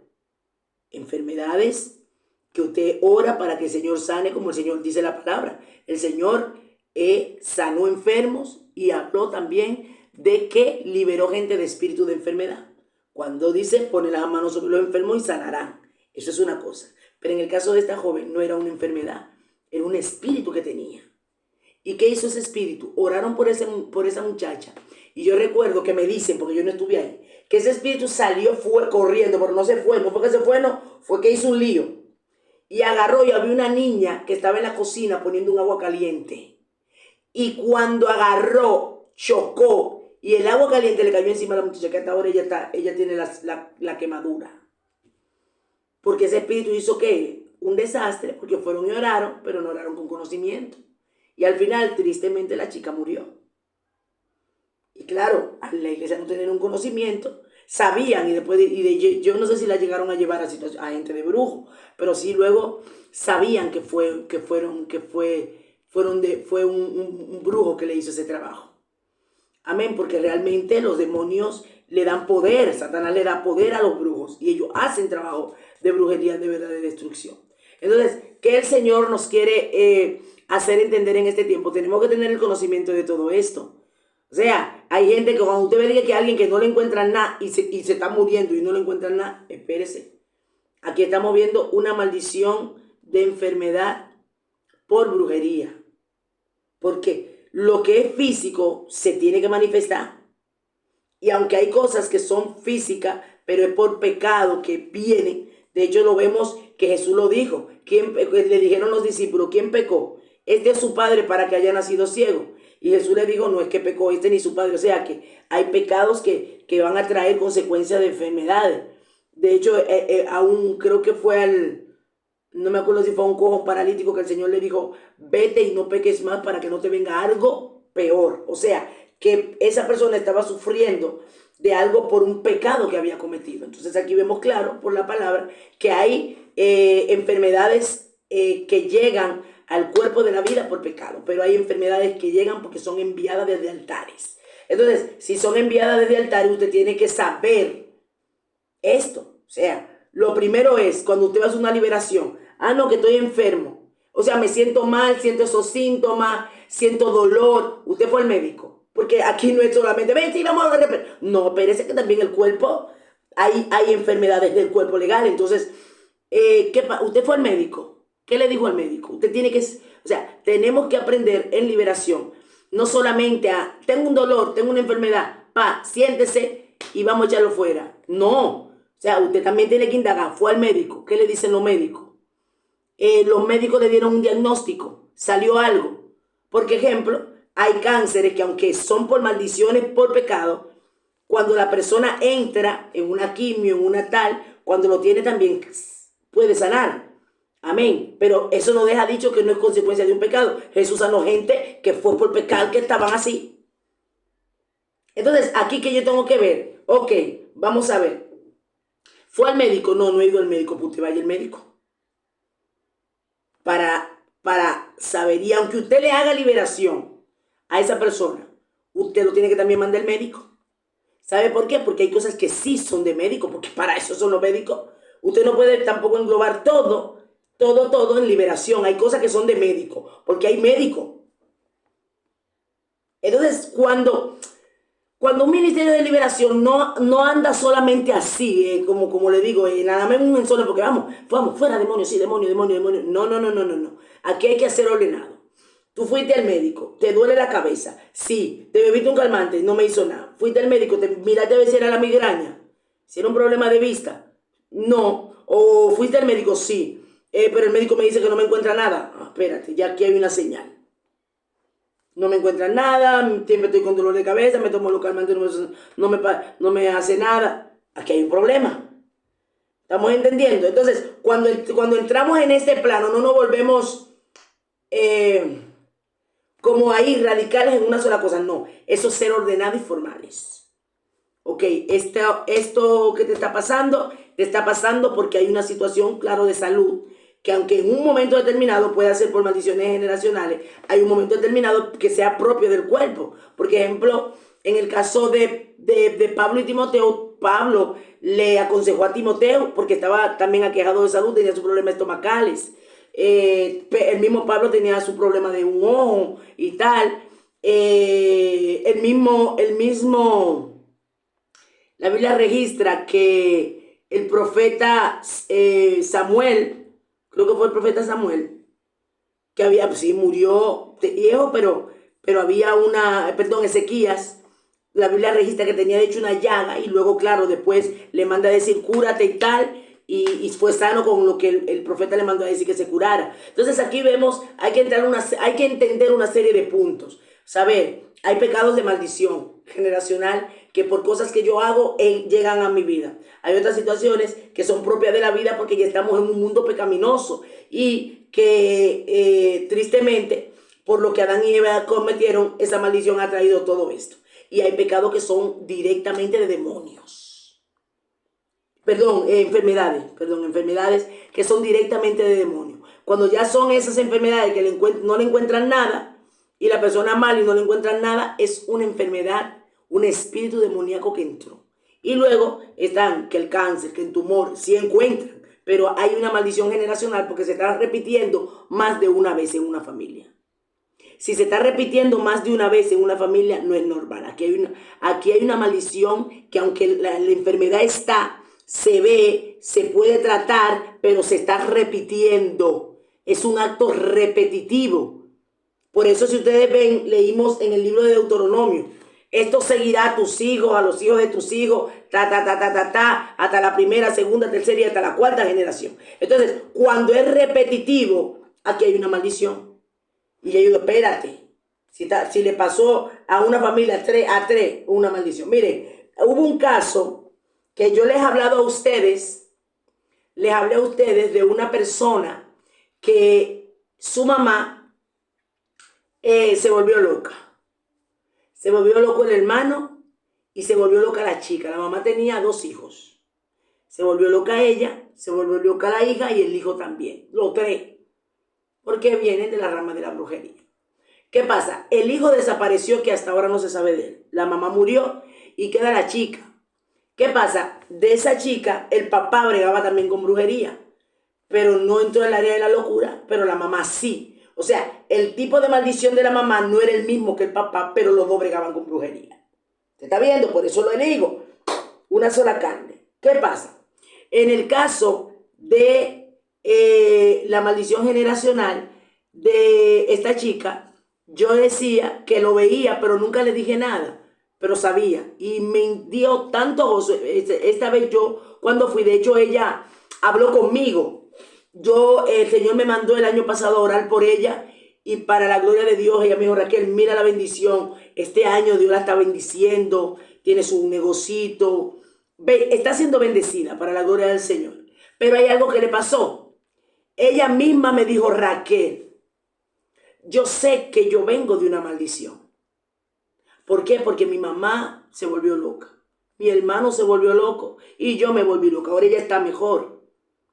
enfermedades que usted ora para que el Señor sane, como el Señor dice la palabra. El Señor sanó enfermos y habló también de que liberó gente de espíritu de enfermedad. Cuando dice, pone las manos sobre los enfermos y sanarán. Eso es una cosa. Pero en el caso de esta joven no era una enfermedad, era un espíritu que tenía. ¿Y qué hizo ese espíritu? Oraron por esa muchacha. Y yo recuerdo que me dicen, porque yo no estuve ahí, que ese espíritu fue corriendo, pero no se fue. No fue que se fue, no. Fue que hizo un lío. Y agarró y había una niña que estaba en la cocina poniendo un agua caliente. Y cuando agarró, chocó. Y el agua caliente le cayó encima a la muchacha, que hasta ahora ella tiene la quemadura. Porque ese espíritu hizo, ¿qué? Un desastre, porque fueron y oraron, pero no oraron con conocimiento. Y al final, tristemente, la chica murió. Y claro, a la iglesia no tener un conocimiento, sabían, yo no sé si la llegaron a llevar a gente de brujo, pero sí luego sabían que fue un brujo que le hizo ese trabajo. Amén, porque realmente los demonios le dan poder, Satanás le da poder a los brujos y ellos hacen trabajo de brujería de verdad de destrucción. Entonces, ¿qué el Señor nos quiere hacer entender en este tiempo? Tenemos que tener el conocimiento de todo esto. O sea, hay gente que cuando usted ve que alguien que no le encuentran nada y se está muriendo y no le encuentran nada, espérese. Aquí estamos viendo una maldición de enfermedad por brujería. Porque lo que es físico se tiene que manifestar. Y aunque hay cosas que son físicas, pero es por pecado que vienen. De hecho, lo vemos que Jesús lo dijo. Le dijeron los discípulos, ¿quién pecó? Este es su padre para que haya nacido ciego. Y Jesús le dijo, no es que pecó este ni su padre. O sea que hay pecados que van a traer consecuencias de enfermedades. De hecho, aún creo que no me acuerdo si fue a un cojo paralítico que el Señor le dijo, vete y no peques más para que no te venga algo peor. O sea, que esa persona estaba sufriendo de algo por un pecado que había cometido. Entonces aquí vemos claro por la palabra que hay enfermedades que llegan al cuerpo de la vida por pecado, pero hay enfermedades que llegan porque son enviadas desde altares. Entonces, si son enviadas desde altares, usted tiene que saber esto. O sea, lo primero es cuando usted va a hacer una liberación. Ah, no, que estoy enfermo. O sea, me siento mal, siento esos síntomas, siento dolor. Usted fue al médico. Porque aquí no es solamente, ven, sí, vamos a ver. No, espérese que también el cuerpo, hay enfermedades del cuerpo legal. Entonces, usted fue al médico. ¿Qué le dijo al médico? Usted tiene que, o sea, tenemos que aprender en liberación. No solamente a, tengo un dolor, tengo una enfermedad, siéntese y vamos a echarlo fuera. No. O sea, usted también tiene que indagar. Fue al médico. ¿Qué le dicen los médicos? Los médicos le dieron un diagnóstico. Salió algo. Por ejemplo, hay cánceres que aunque son por maldiciones, por pecado, cuando la persona entra en una quimio, en una tal, cuando lo tiene también puede sanar. Amén. Pero eso no deja dicho que no es consecuencia de un pecado. Jesús sanó gente que fue por pecado, que estaban así. Entonces, aquí que yo tengo que ver. Ok, vamos a ver. ¿Fue al médico? No, no he ido al médico. Pues usted vaya al médico. Para saber. Y aunque usted le haga liberación a esa persona, usted lo tiene que también mandar al médico. ¿Sabe por qué? Porque hay cosas que sí son de médico, porque para eso son los médicos. Usted no puede tampoco englobar todo en liberación. Hay cosas que son de médico, porque hay médico. Entonces, cuando un ministerio de liberación no anda solamente así, como le digo, nada más un solo, porque vamos, fuera demonio, sí, demonio. No. Aquí hay que hacer ordenado. Tú fuiste al médico, te duele la cabeza, sí, te bebiste un calmante, no me hizo nada. Fuiste al médico, te miraste a ver si era la migraña, si era un problema de vista, no. O fuiste al médico, sí, pero el médico me dice que no me encuentra nada. Espérate, ya aquí hay una señal. No me encuentran nada, siempre estoy con dolor de cabeza, me tomo los calmantes, no me hace nada. Aquí hay un problema. ¿Estamos entendiendo? Entonces, cuando entramos en este plano, no nos volvemos como ahí radicales en una sola cosa. No, eso es ser ordenados y formales. Ok, esto que te está pasando porque hay una situación, claro, de salud, que aunque en un momento determinado pueda ser por maldiciones generacionales, hay un momento determinado que sea propio del cuerpo. Por ejemplo, en el caso de Pablo y Timoteo, Pablo le aconsejó a Timoteo porque estaba también aquejado de salud, tenía sus problemas estomacales. El mismo Pablo tenía su problema de un ojo y tal. La Biblia registra que el profeta Samuel, creo que fue el profeta Samuel, que sí, murió de viejo, pero había Ezequías, la Biblia registra que tenía de hecho una llaga y luego, claro, después le manda a decir, cúrate y tal, y fue sano con lo que el profeta le mandó a decir que se curara. Entonces aquí vemos, hay que entender una serie de puntos. Saber, hay pecados de maldición generacional que por cosas que yo hago llegan a mi vida. Hay otras situaciones que son propias de la vida porque ya estamos en un mundo pecaminoso y que tristemente por lo que Adán y Eva cometieron, esa maldición ha traído todo esto. Y hay pecados que son directamente de demonios. Enfermedades que son directamente de demonios. Cuando ya son esas enfermedades que no le encuentran nada y la persona mal y no le encuentran nada, es una enfermedad, un espíritu demoníaco que entró. Y luego están que el cáncer, que el tumor, sí encuentran, pero hay una maldición generacional porque se está repitiendo más de una vez en una familia. Si se está repitiendo más de una vez en una familia, no es normal. Aquí hay una maldición que aunque la enfermedad está, se ve, se puede tratar, pero se está repitiendo. Es un acto repetitivo. Por eso si ustedes ven, leímos en el libro de Deuteronomio, esto seguirá a tus hijos, a los hijos de tus hijos, hasta la primera, segunda, tercera y hasta la cuarta generación. Entonces, cuando es repetitivo, aquí hay una maldición. Y yo digo, espérate, si le pasó a una familia a tres, una maldición. Mire, hubo un caso que yo les he hablado a ustedes, de una persona que su mamá se volvió loca. Se volvió loco el hermano y se volvió loca la chica. La mamá tenía 2 hijos. Se volvió loca ella, se volvió loca la hija y el hijo también. Los 3. Porque vienen de la rama de la brujería. ¿Qué pasa? El hijo desapareció, que hasta ahora no se sabe de él. La mamá murió y queda la chica. ¿Qué pasa? De esa chica, el papá bregaba también con brujería, pero no entró en el área de la locura, pero la mamá sí. O sea, el tipo de maldición de la mamá no era el mismo que el papá, pero los dos bregaban con brujería. ¿Se está viendo? Por eso lo digo. Una sola carne. ¿Qué pasa? En el caso de la maldición generacional de esta chica, yo decía que lo veía, pero nunca le dije nada, pero sabía. Y me dio tanto gozo. Esta vez yo, cuando fui, de hecho ella habló conmigo. El Señor me mandó el año pasado a orar por ella y para la gloria de Dios, ella me dijo, Raquel, mira la bendición. Este año Dios la está bendiciendo, tiene su negocito, está siendo bendecida para la gloria del Señor. Pero hay algo que le pasó. Ella misma me dijo, Raquel, yo sé que yo vengo de una maldición. ¿Por qué? Porque mi mamá se volvió loca, mi hermano se volvió loco y yo me volví loca. Ahora ella está mejor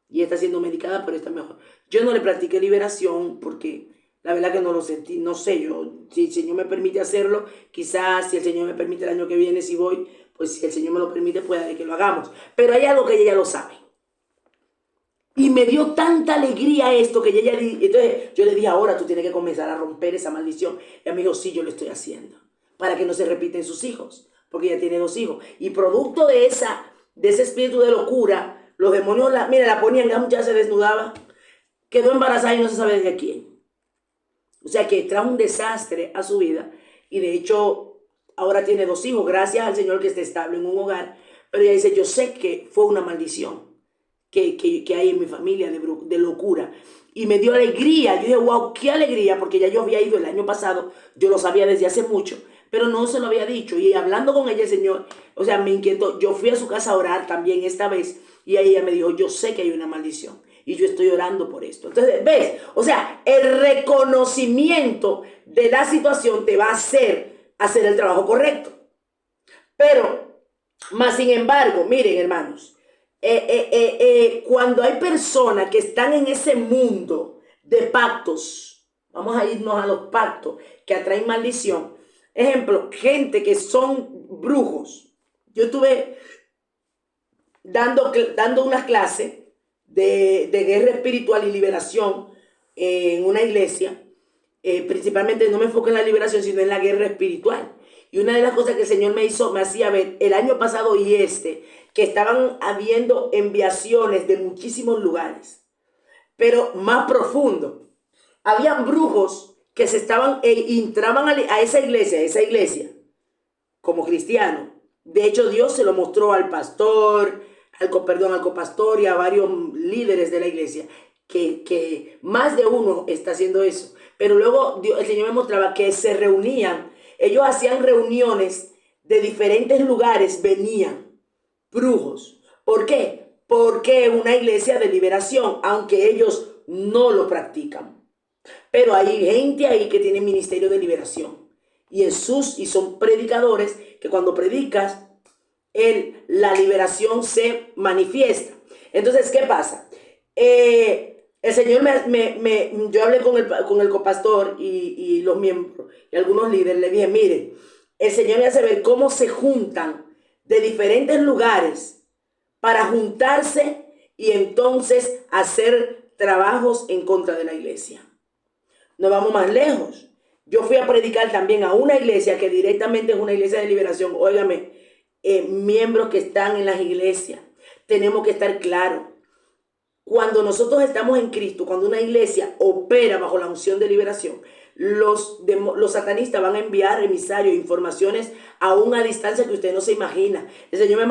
y está siendo medicada, pero está mejor. Yo no le practiqué liberación porque la verdad que no lo sentí. No sé, si el Señor me permite hacerlo, quizás si el Señor me permite el año que viene, si voy, pues si el Señor me lo permite, puede que lo hagamos. Pero hay algo que ella ya lo sabe. Y me dio tanta alegría esto que ella, entonces yo le dije, ahora tú tienes que comenzar a romper esa maldición. Y me dijo, sí, yo lo estoy haciendo, para que no se repiten sus hijos, porque ella tiene 2 hijos. Y producto de ese espíritu de locura, los demonios, la ponían, la muchacha se desnudaba, quedó embarazada y no se sabe de quién. O sea que trajo un desastre a su vida y de hecho ahora tiene 2 hijos, gracias al Señor que está estable en un hogar. Pero ella dice, yo sé que fue una maldición que hay en mi familia de locura. Y me dio alegría. Yo dije, wow, qué alegría, porque ya yo había ido el año pasado, yo lo sabía desde hace mucho, pero no se lo había dicho. Y hablando con ella, el Señor, o sea, me inquietó. Yo fui a su casa a orar también esta vez y ella me dijo, yo sé que hay una maldición y yo estoy orando por esto. Entonces, ¿ves? O sea, el reconocimiento de la situación te va a hacer el trabajo correcto. Pero, más sin embargo, miren, hermanos, cuando hay personas que están en ese mundo de pactos, vamos a irnos a los pactos que atraen maldición. Ejemplo, gente que son brujos. Yo estuve dando unas clases de guerra espiritual y liberación en una iglesia. Principalmente no me enfoco en la liberación, sino en la guerra espiritual. Y una de las cosas que el Señor me hacía ver el año pasado y que estaban habiendo enviaciones de muchísimos lugares, pero más profundo. Habían brujos que entraban a esa iglesia, como cristianos. De hecho, Dios se lo mostró al pastor, al copastor y a varios líderes de la iglesia, que más de uno está haciendo eso. Pero luego el Señor me mostraba que se reunían, ellos hacían reuniones de diferentes lugares, venían brujos. ¿Por qué? Porque es una iglesia de liberación, aunque ellos no lo practican. Pero hay gente ahí que tiene ministerio de liberación. Y son predicadores que cuando predicas, la liberación se manifiesta. Entonces, ¿qué pasa? El Señor yo hablé con el copastor y los miembros y algunos líderes. Le dije, mire, el Señor me hace ver cómo se juntan de diferentes lugares para juntarse y entonces hacer trabajos en contra de la iglesia. No vamos más lejos. Yo fui a predicar también a una iglesia que directamente es una iglesia de liberación. Óigame, miembros que están en las iglesias, tenemos que estar claros. Cuando nosotros estamos en Cristo, cuando una iglesia opera bajo la unción de liberación, los satanistas van a enviar emisarios, informaciones a una distancia que usted no se imagina. El Señor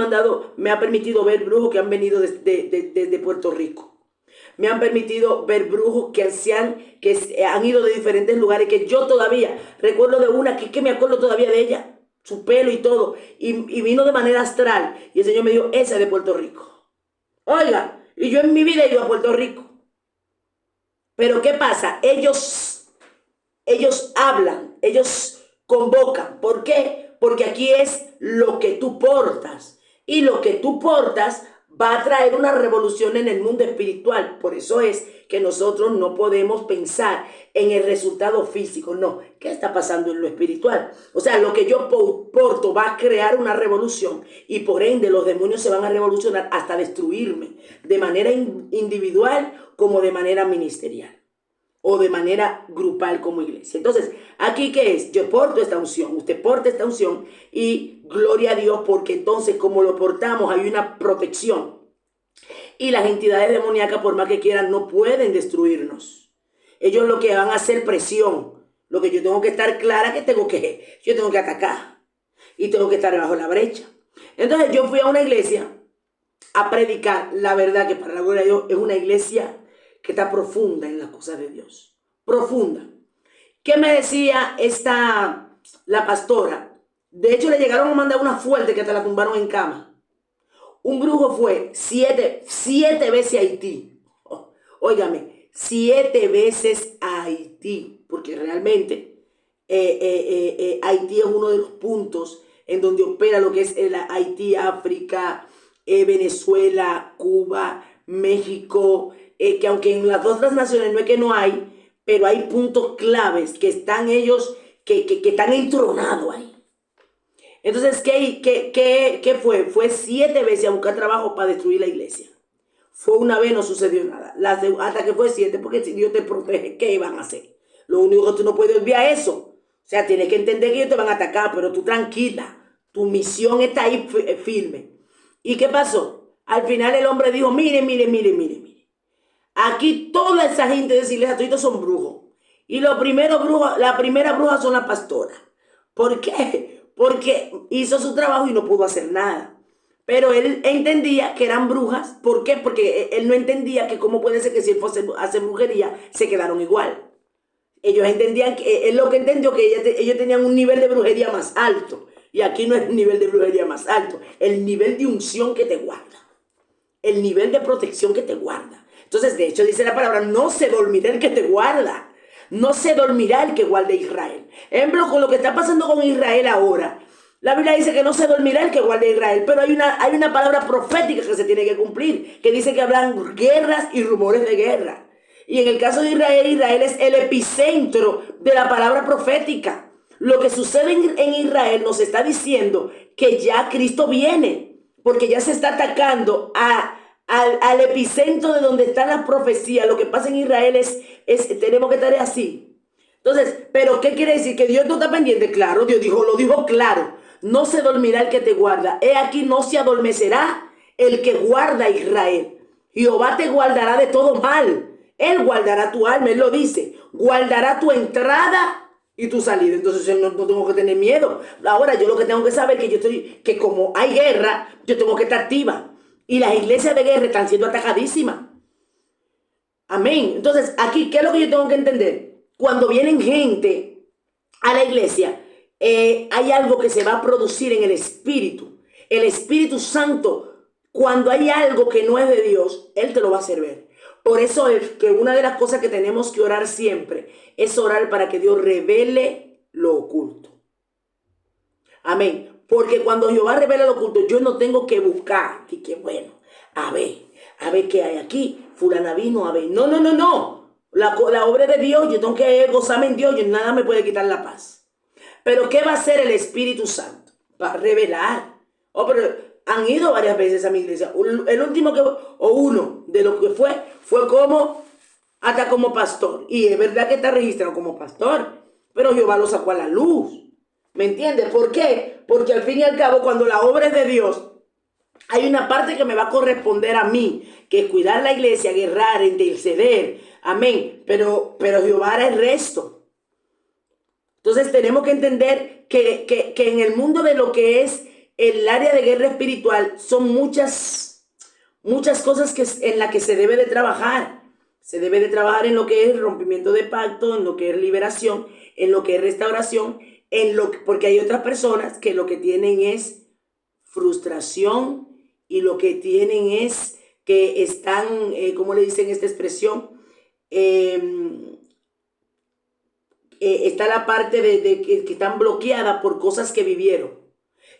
me ha permitido ver brujos que han venido desde Puerto Rico. Me han permitido ver brujos que han ido de diferentes lugares, que yo todavía recuerdo de una que me acuerdo todavía de ella, su pelo y todo, y vino de manera astral. Y el Señor me dijo, esa es de Puerto Rico. Oiga, y yo en mi vida he ido a Puerto Rico. Pero ¿qué pasa? Ellos hablan, ellos convocan. ¿Por qué? Porque aquí es lo que tú portas. Y lo que tú portas va a traer una revolución en el mundo espiritual. Por eso es que nosotros no podemos pensar en el resultado físico. No, ¿qué está pasando en lo espiritual? O sea, lo que yo porto va a crear una revolución y por ende los demonios se van a revolucionar hasta destruirme de manera individual como de manera ministerial o de manera grupal como iglesia. Entonces, ¿aquí qué es? Yo porto esta unción, usted porta esta unción y gloria a Dios porque entonces como lo portamos hay una protección y las entidades demoníacas por más que quieran no pueden destruirnos. Ellos lo que van a hacer presión. Lo que yo tengo que estar clara que yo tengo que atacar y tengo que estar bajo la brecha. Entonces yo fui a una iglesia a predicar la verdad que para la gloria de Dios es una iglesia que está profunda en las cosas de Dios. Profunda. ¿Qué me decía la pastora? De hecho, le llegaron a mandar una fuerte que hasta la tumbaron en cama. Un brujo fue siete veces a Haití. Óigame, 7 veces a Haití. Porque realmente Haití es uno de los puntos en donde opera lo que es Haití, África, Venezuela, Cuba, México, que aunque en las otras naciones no es que no hay, pero hay puntos claves que están ellos, que están entronados ahí. Entonces, ¿qué fue? Fue 7 veces a buscar trabajo para destruir la iglesia. Fue una vez, no sucedió nada. Hasta que fue 7, porque si Dios te protege, ¿qué van a hacer? Lo único que tú no puedes olvidar es eso. O sea, tienes que entender que ellos te van a atacar, pero tú tranquila. Tu misión está ahí firme. ¿Y qué pasó? Al final el hombre dijo, mire. Aquí toda esa gente de esa iglesia, todos son brujos. Y la primera bruja son las pastoras. ¿Por qué? Porque hizo su trabajo y no pudo hacer nada. Pero él entendía que eran brujas. ¿Por qué? Porque él no entendía que cómo puede ser que si él fuese a hacer brujería, se quedaron igual. Ellos entendían que, él lo que entendió que ellos tenían un nivel de brujería más alto. Y aquí no es el nivel de brujería más alto. El nivel de unción que te guarda. El nivel de protección que te guarda. Entonces, de hecho, dice la palabra, no se dormirá el que te guarda. No se dormirá el que guarde a Israel. Ejemplo, con lo que está pasando con Israel ahora. La Biblia dice que no se dormirá el que guarde a Israel, pero hay una palabra profética que se tiene que cumplir, que dice que hablan guerras y rumores de guerra. Y en el caso de Israel es el epicentro de la palabra profética. Lo que sucede en Israel nos está diciendo que ya Cristo viene, porque ya se está atacando al epicentro de donde están las profecías. Lo que pasa en Israel tenemos que estar así. Entonces, ¿pero qué quiere decir? ¿Que Dios no está pendiente? Claro, lo dijo claro. No se dormirá el que te guarda. He aquí no se adormecerá el que guarda a Israel. Jehová te guardará de todo mal. Él guardará tu alma, él lo dice. Guardará tu entrada y tu salida. Entonces no tengo que tener miedo. Ahora yo lo que tengo que saber es que como hay guerra, yo tengo que estar activa. Y las iglesias de guerra están siendo atacadísimas. Amén. Entonces, aquí, ¿qué es lo que yo tengo que entender? Cuando vienen gente a la iglesia, hay algo que se va a producir en el Espíritu. El Espíritu Santo, cuando hay algo que no es de Dios, Él te lo va a hacer ver. Por eso es que una de las cosas que tenemos que orar siempre es orar para que Dios revele lo oculto. Amén. Porque cuando Jehová revela lo oculto, yo no tengo que buscar. Y que bueno, a ver qué hay aquí. Fulana vino, a ver. No. La obra de Dios, yo tengo que gozarme en Dios y nada me puede quitar la paz. Pero ¿qué va a hacer el Espíritu Santo? Va a revelar. Pero han ido varias veces a mi iglesia. El último uno de lo que fue como, hasta como pastor. Y es verdad que está registrado como pastor. Pero Jehová lo sacó a la luz. ¿Me entiendes? ¿Por qué? Porque al fin y al cabo, cuando la obra es de Dios, hay una parte que me va a corresponder a mí, que es cuidar la iglesia, guerrar, interceder. Amén. Pero Jehová hará el resto. Entonces tenemos que entender que en el mundo de lo que es el área de guerra espiritual son muchas cosas en las que se debe de trabajar. Se debe de trabajar en lo que es rompimiento de pacto, en lo que es liberación, en lo que es restauración, porque hay otras personas que lo que tienen es frustración y lo que tienen es que están, ¿cómo le dicen esta expresión? está la parte que están bloqueadas por cosas que vivieron.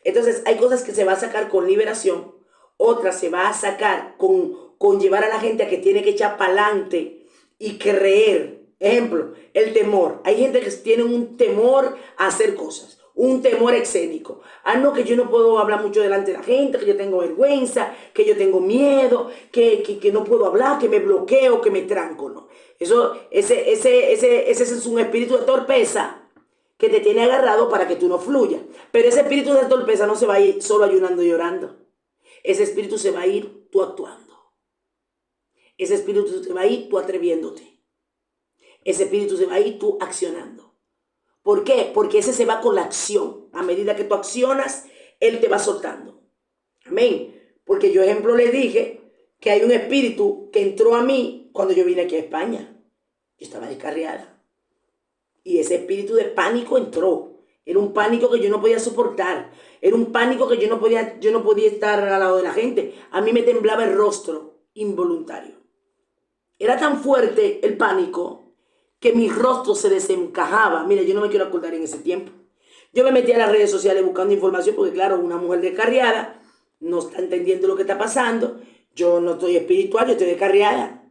Entonces hay cosas que se va a sacar con liberación, otras se va a sacar con llevar a la gente a que tiene que echar para adelante y creer. Ejemplo, el temor. Hay gente que tiene un temor a hacer cosas, un temor escénico. Ah, no, que yo no puedo hablar mucho delante de la gente, que yo tengo vergüenza, que yo tengo miedo, que no puedo hablar, que me bloqueo, que me tranco, ¿no? Ese es un espíritu de torpeza que te tiene agarrado para que tú no fluyas. Pero ese espíritu de torpeza no se va a ir solo ayunando y llorando. Ese espíritu se va a ir tú actuando. Ese espíritu se va a ir tú atreviéndote. Ese espíritu se va a ir tú accionando. ¿Por qué? Porque ese se va con la acción. A medida que tú accionas, él te va soltando. Amén. Porque yo, ejemplo, le dije que hay un espíritu que entró a mí cuando yo vine aquí a España. Yo estaba descarriada. Y ese espíritu de pánico entró. Era un pánico que yo no podía soportar. Era un pánico que yo no podía estar al lado de la gente. A mí me temblaba el rostro involuntario. Era tan fuerte el pánico que mi rostro se desencajaba. Mira, yo no me quiero acordar en ese tiempo. Yo me metí a las redes sociales buscando información porque, claro, una mujer descarriada no está entendiendo lo que está pasando. Yo no estoy espiritual, yo estoy descarriada.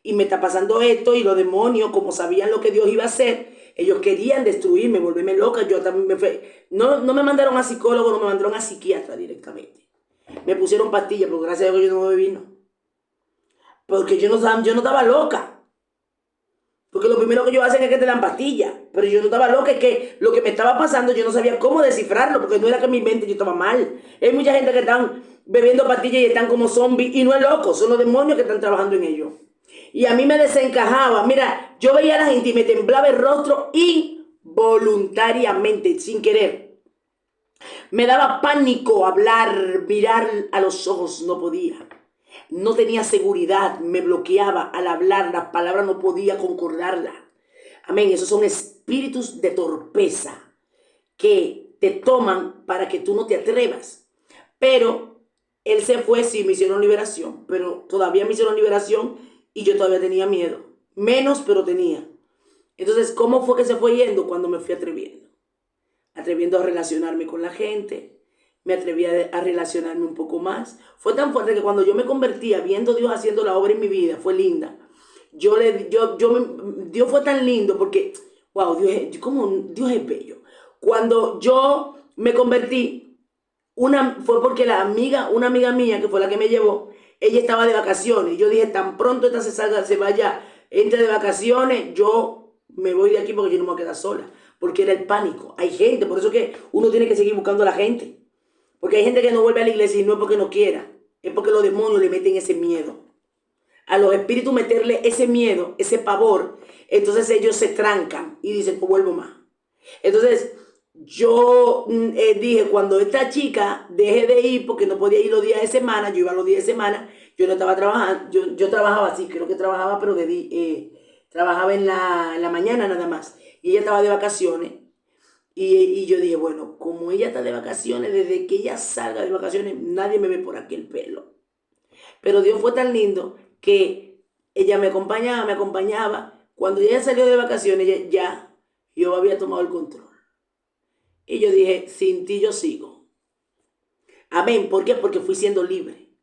Y me está pasando esto y los demonios, como sabían lo que Dios iba a hacer, ellos querían destruirme, volverme loca. Yo también no me mandaron a psicólogo, no me mandaron a psiquiatra directamente. Me pusieron pastillas, pero gracias a Dios yo no bebí, no. Porque yo no estaba loca. Porque lo primero que ellos hacen es que te dan pastillas. Pero yo no estaba loca, es que lo que me estaba pasando yo no sabía cómo descifrarlo, porque no era que en mi mente yo estaba mal. Hay mucha gente que están bebiendo pastillas y están como zombies y no es loco, son los demonios que están trabajando en ellos. Y a mí me desencajaba. Mira, yo veía a la gente y me temblaba el rostro involuntariamente, sin querer. Me daba pánico hablar, mirar a los ojos, no podía. No tenía seguridad, me bloqueaba al hablar, las palabras no podía concordarlas. Amén, esos son espíritus de torpeza que te toman para que tú no te atrevas. Pero él se fue, sí, me hicieron liberación, pero todavía me hicieron liberación y yo todavía tenía miedo. Menos, pero tenía. Entonces, ¿cómo fue que se fue yendo? Cuando me fui atreviendo. Atreviendo a relacionarme con la gente. Me atreví a relacionarme un poco más. Fue tan fuerte que cuando yo me convertía, viendo a Dios haciendo la obra en mi vida, fue linda. Dios fue tan lindo porque, wow, Dios es bello. Cuando yo me convertí, fue porque una amiga mía, que fue la que me llevó, ella estaba de vacaciones. Yo dije, tan pronto esta se vaya, entre de vacaciones, yo me voy de aquí porque yo no me voy a quedar sola. Porque era el pánico. Hay gente, por eso que uno tiene que seguir buscando a la gente. Porque hay gente que no vuelve a la iglesia y no es porque no quiera, es porque los demonios le meten ese miedo. A los espíritus meterle ese miedo, ese pavor, entonces ellos se trancan y dicen, pues vuelvo más. Entonces yo dije, cuando esta chica deje de ir, porque no podía ir los días de semana, yo iba los días de semana, yo no estaba trabajando, yo trabajaba así, creo que trabajaba, pero trabajaba en la mañana nada más. Y ella estaba de vacaciones. Y yo dije, bueno, como ella está de vacaciones, desde que ella salga de vacaciones, nadie me ve por aquí el pelo. Pero Dios fue tan lindo que ella me acompañaba. Cuando ella salió de vacaciones, ya yo había tomado el control. Y yo dije, sin ti yo sigo. Amén. ¿Por qué? Porque fui siendo libre.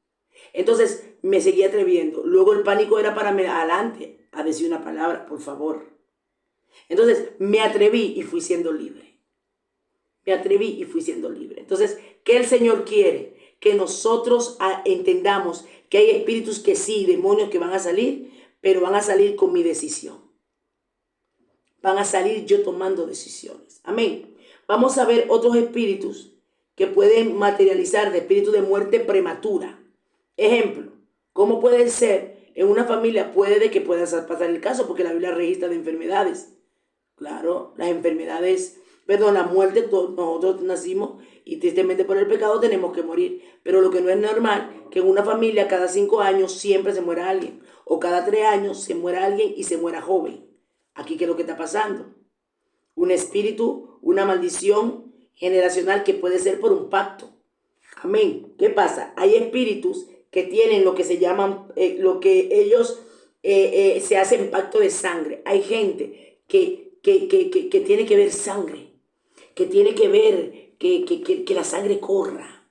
Entonces me seguí atreviendo. Luego el pánico era para adelante a decir una palabra, por favor. Entonces me atreví y fui siendo libre. Me atreví y fui siendo libre. Entonces, ¿qué el Señor quiere? Que nosotros entendamos que hay espíritus que sí, demonios que van a salir, pero van a salir con mi decisión. Van a salir yo tomando decisiones. Amén. Vamos a ver otros espíritus que pueden materializar de espíritu de muerte prematura. Ejemplo, ¿cómo puede ser? En una familia puede que pueda pasar el caso porque la Biblia registra de enfermedades. Claro, las enfermedades... la muerte, nosotros nacimos y tristemente por el pecado tenemos que morir. Pero lo que no es normal, que en una familia cada 5 años siempre se muera alguien. O cada 3 años se muera alguien y se muera joven. Aquí, ¿qué es lo que está pasando? Un espíritu, una maldición generacional que puede ser por un pacto. Amén. ¿Qué pasa? Hay espíritus que tienen lo que se llaman, lo que ellos se hacen pacto de sangre. Hay gente que que tiene que ver sangre, que tiene que ver que la sangre corra.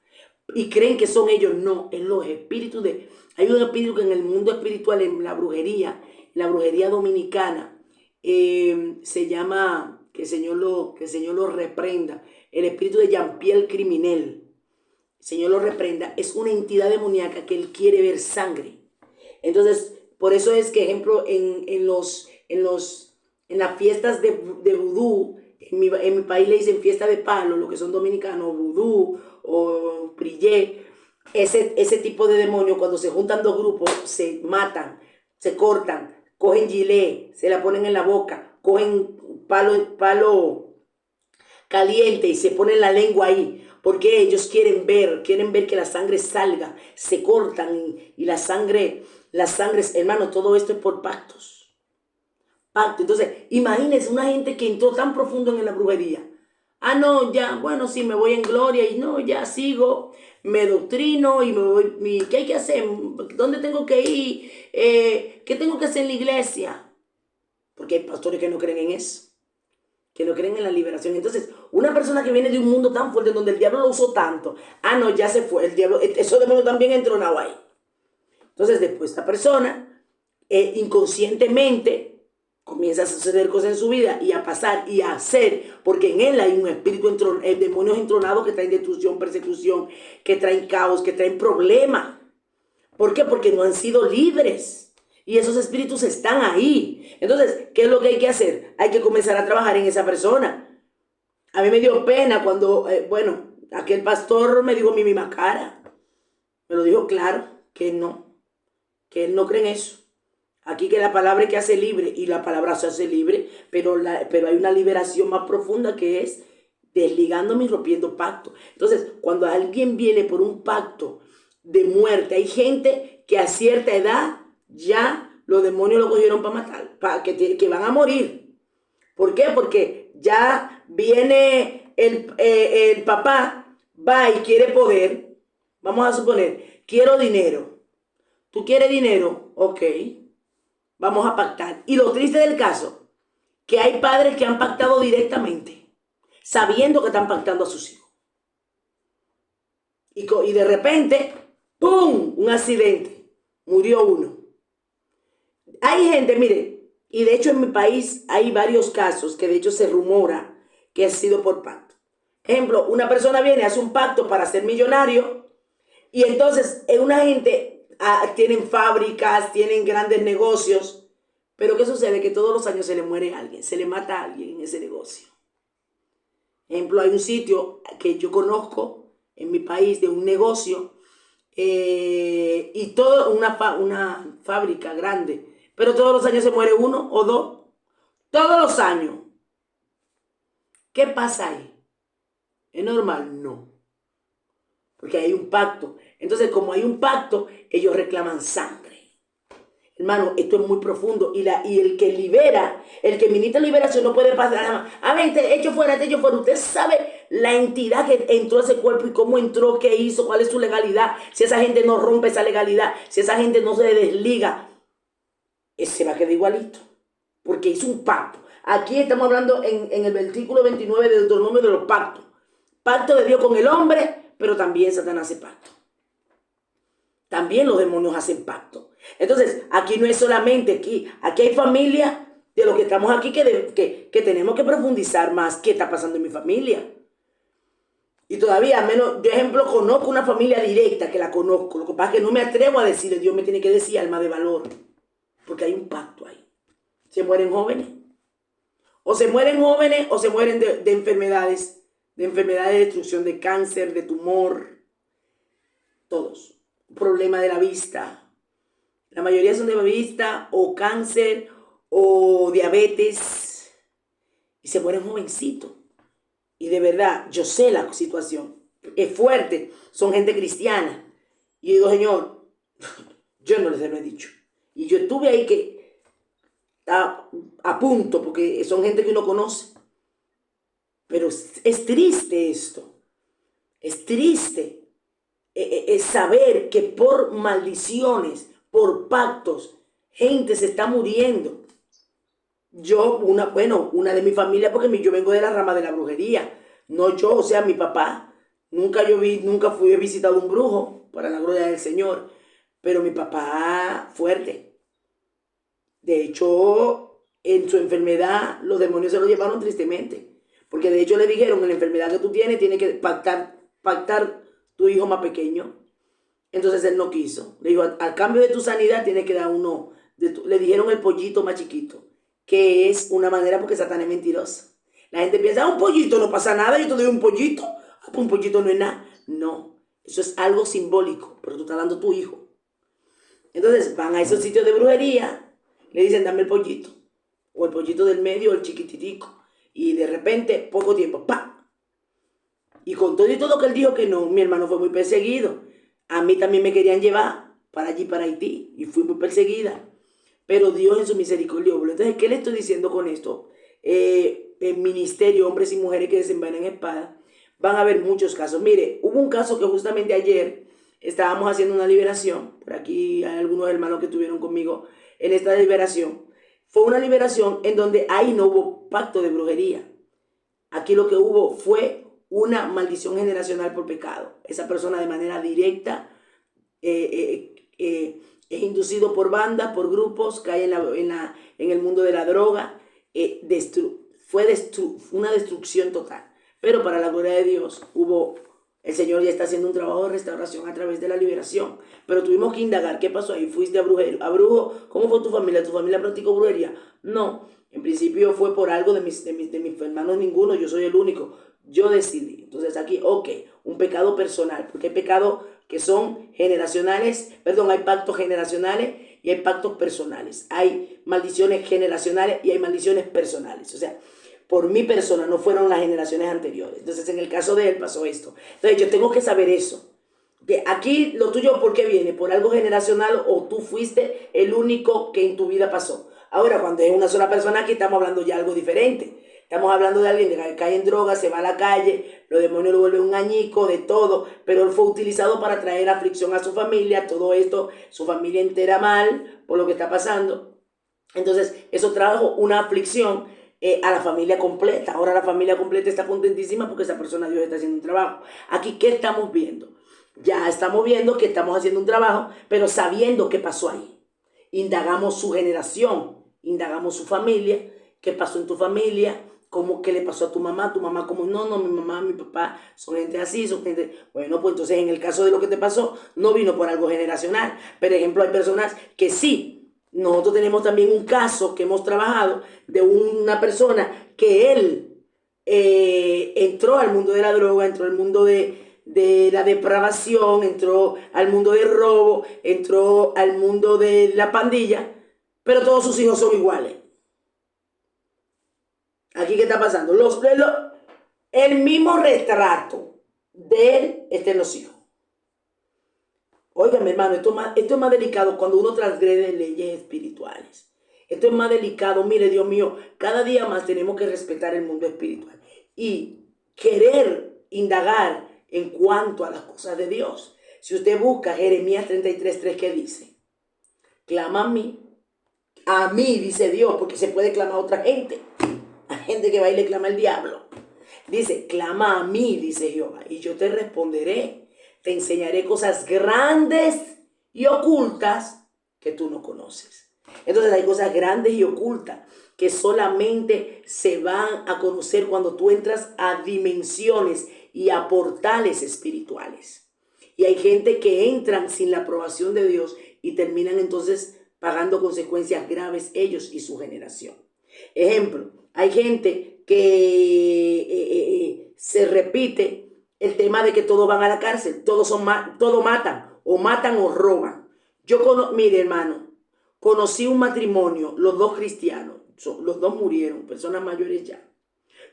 Y creen que son ellos. No, en los espíritus de... Hay un espíritu que en el mundo espiritual, en la brujería dominicana, se llama, que el Señor lo reprenda, el espíritu de Jean-Pierre Criminel. El Señor lo reprenda. Es una entidad demoníaca que él quiere ver sangre. Entonces, por eso es que, ejemplo, en las fiestas de vudú, en mi país le dicen fiesta de palo, lo que son dominicanos, vudú o prillé, ese tipo de demonios, cuando se juntan dos grupos, se matan, se cortan, cogen gilet, se la ponen en la boca, cogen palo caliente y se ponen la lengua ahí, porque ellos quieren ver que la sangre salga, se cortan y la sangre, hermano, todo esto es por pactos. Pacto. Entonces, imagínense una gente que entró tan profundo en la brujería. Ah, no, ya, bueno, sí, me voy en gloria y no, ya sigo, me doctrino y me voy, ¿qué hay que hacer? ¿Dónde tengo que ir? ¿Qué tengo que hacer en la iglesia? Porque hay pastores que no creen en eso, que no creen en la liberación. Entonces, una persona que viene de un mundo tan fuerte donde el diablo lo usó tanto, ah, no, ya se fue, el diablo, eso demonio también entronado ahí. Entonces, después esta persona, inconscientemente, comienza a suceder cosas en su vida y a pasar y a hacer, porque en él hay un espíritu, demonios entronados que traen destrucción, persecución, que traen caos, que traen problemas. ¿Por qué? Porque no han sido libres. Y esos espíritus están ahí. Entonces, ¿qué es lo que hay que hacer? Hay que comenzar a trabajar en esa persona. A mí me dio pena cuando, aquel pastor me dijo mi misma cara. Me lo dijo claro, que él no cree en eso. Aquí que la palabra es que hace libre, y la palabra se hace libre, pero hay una liberación más profunda que es desligándome y rompiendo pacto. Entonces, cuando alguien viene por un pacto de muerte, hay gente que a cierta edad ya los demonios lo cogieron para matar, que van a morir. ¿Por qué? Porque ya viene el papá, va y quiere poder. Vamos a suponer, quiero dinero. ¿Tú quieres dinero? Ok. Vamos a pactar. Y lo triste del caso, que hay padres que han pactado directamente, sabiendo que están pactando a sus hijos. Y de repente, ¡pum!, un accidente. Murió uno. Hay gente, mire, y de hecho en mi país hay varios casos que de hecho se rumora que ha sido por pacto. Ejemplo, una persona viene, hace un pacto para ser millonario y entonces una gente... tienen fábricas, tienen grandes negocios, pero ¿qué sucede? Que todos los años se le muere a alguien, se le mata a alguien en ese negocio. Ejemplo, hay un sitio que yo conozco en mi país de un negocio y toda una fábrica grande, pero todos los años se muere uno o dos, todos los años. ¿Qué pasa ahí? ¿Es normal? No, porque hay un pacto. Entonces, como hay un pacto, ellos reclaman sangre. Hermano, esto es muy profundo. Y el que libera, el que ministra liberación no puede pasar nada más. A ver, te echo fuera. Usted sabe la entidad que entró a ese cuerpo y cómo entró, qué hizo, cuál es su legalidad. Si esa gente no rompe esa legalidad, si esa gente no se desliga, se va a quedar igualito. Porque hizo un pacto. Aquí estamos hablando en el versículo 29 del Deuteronomio de los pactos. Pacto de Dios con el hombre, pero también Satanás hace pacto. También los demonios hacen pacto. Entonces, aquí no es solamente aquí hay familia de los que estamos aquí que tenemos que profundizar más qué está pasando en mi familia. Y todavía, al menos, yo ejemplo, conozco una familia directa que la conozco. Lo que pasa es que no me atrevo a decirle, Dios me tiene que decir alma de valor. Porque hay un pacto ahí. Se mueren jóvenes. O se mueren jóvenes o se mueren de enfermedades. De enfermedades de destrucción, de cáncer, de tumor. Todos. Problema de la vista. La mayoría son de vista o cáncer o diabetes y se mueren jovencitos. Y de verdad, yo sé la situación. Es fuerte. Son gente cristiana. Y digo, Señor, yo no les he dicho. Y yo estuve ahí que a punto, porque son gente que uno conoce. Pero es triste esto. Es triste. Es saber que por maldiciones, por pactos, gente se está muriendo. una de mi familia, porque yo vengo de la rama de la brujería. No yo, o sea, mi papá. Nunca fui he visitado un brujo, para la gloria del Señor. Pero mi papá, fuerte. De hecho, en su enfermedad, los demonios se lo llevaron tristemente. Porque de hecho le dijeron, en la enfermedad que tú tienes, tiene que pactar tu hijo más pequeño. Entonces él no quiso. Le dijo, al cambio de tu sanidad, tienes que dar uno. Le dijeron el pollito más chiquito, que es una manera porque Satán es mentiroso. La gente piensa, un pollito no pasa nada, yo te doy un pollito. Pues un pollito no es nada. No, eso es algo simbólico, pero tú estás dando tu hijo. Entonces van a esos sitios de brujería, le dicen, dame el pollito. O el pollito del medio, o el chiquititico. Y de repente, poco tiempo, ¡pam! Y con todo y todo que él dijo que no, mi hermano fue muy perseguido. A mí también me querían llevar para allí, para Haití, y fui muy perseguida. Pero Dios en su misericordia. Entonces, ¿qué le estoy diciendo con esto? El ministerio, hombres y mujeres que desenvainan espada, van a haber muchos casos. Mire, hubo un caso que justamente ayer estábamos haciendo una liberación. Por aquí hay algunos hermanos que estuvieron conmigo en esta liberación. Fue una liberación en donde ahí no hubo pacto de brujería. Aquí lo que hubo fue una maldición generacional por pecado. Esa persona de manera directa es inducido por bandas, por grupos, cae en el mundo de la droga. Fue una destrucción total. Pero para la gloria de Dios el Señor ya está haciendo un trabajo de restauración a través de la liberación. Pero tuvimos que indagar, ¿qué pasó ahí? ¿Fuiste a brujo? ¿Cómo fue tu familia? ¿Tu familia practicó brujería? No, en principio fue por algo de mis hermanos, ninguno, yo soy el único. Yo decidí. Entonces aquí, un pecado personal, porque hay pecados que son generacionales, hay pactos generacionales y hay pactos personales. Hay maldiciones generacionales y hay maldiciones personales. O sea, por mi persona, no fueron las generaciones anteriores. Entonces, en el caso de él pasó esto. Entonces, yo tengo que saber eso. Que aquí lo tuyo, ¿por qué viene? ¿Por algo generacional o tú fuiste el único que en tu vida pasó? Ahora, cuando es una sola persona, aquí estamos hablando ya de algo diferente. Estamos hablando de alguien que cae en droga, se va a la calle, los demonios lo vuelven un añico, de todo, pero él fue utilizado para traer aflicción a su familia, todo esto, su familia entera mal por lo que está pasando. Entonces, eso trajo una aflicción a la familia completa. Ahora la familia completa está contentísima porque esa persona, Dios está haciendo un trabajo. Aquí, ¿qué estamos viendo? Ya estamos viendo que estamos haciendo un trabajo, pero sabiendo qué pasó ahí. Indagamos su generación, indagamos su familia, qué pasó en tu familia, qué le pasó a tu mamá como no, mi mamá, mi papá son gente así, son gente... Bueno, pues entonces en el caso de lo que te pasó, no vino por algo generacional. Por ejemplo, hay personas que sí. Nosotros tenemos también un caso que hemos trabajado de una persona que él entró al mundo de la droga, entró al mundo de la depravación, entró al mundo del robo, entró al mundo de la pandilla, pero todos sus hijos son iguales. Aquí, ¿qué está pasando? El mismo retrato de él está en los hijos. Oiga, mi hermano, esto es más delicado cuando uno transgrede leyes espirituales. Esto es más delicado. Mire, Dios mío, cada día más tenemos que respetar el mundo espiritual y querer indagar en cuanto a las cosas de Dios. Si usted busca Jeremías 33:3, ¿qué dice? Clama a mí, dice Dios, porque se puede clamar a otra gente. Hay gente que va y le clama al diablo. Dice, clama a mí, dice Jehová, y yo te responderé. Te enseñaré cosas grandes y ocultas que tú no conoces. Entonces hay cosas grandes y ocultas que solamente se van a conocer cuando tú entras a dimensiones y a portales espirituales. Y hay gente que entran sin la aprobación de Dios y terminan entonces pagando consecuencias graves ellos y su generación. Ejemplo, hay gente que se repite el tema de que todos van a la cárcel, todos matan o roban. Mire, hermano, conocí un matrimonio, los dos cristianos, los dos murieron, personas mayores ya.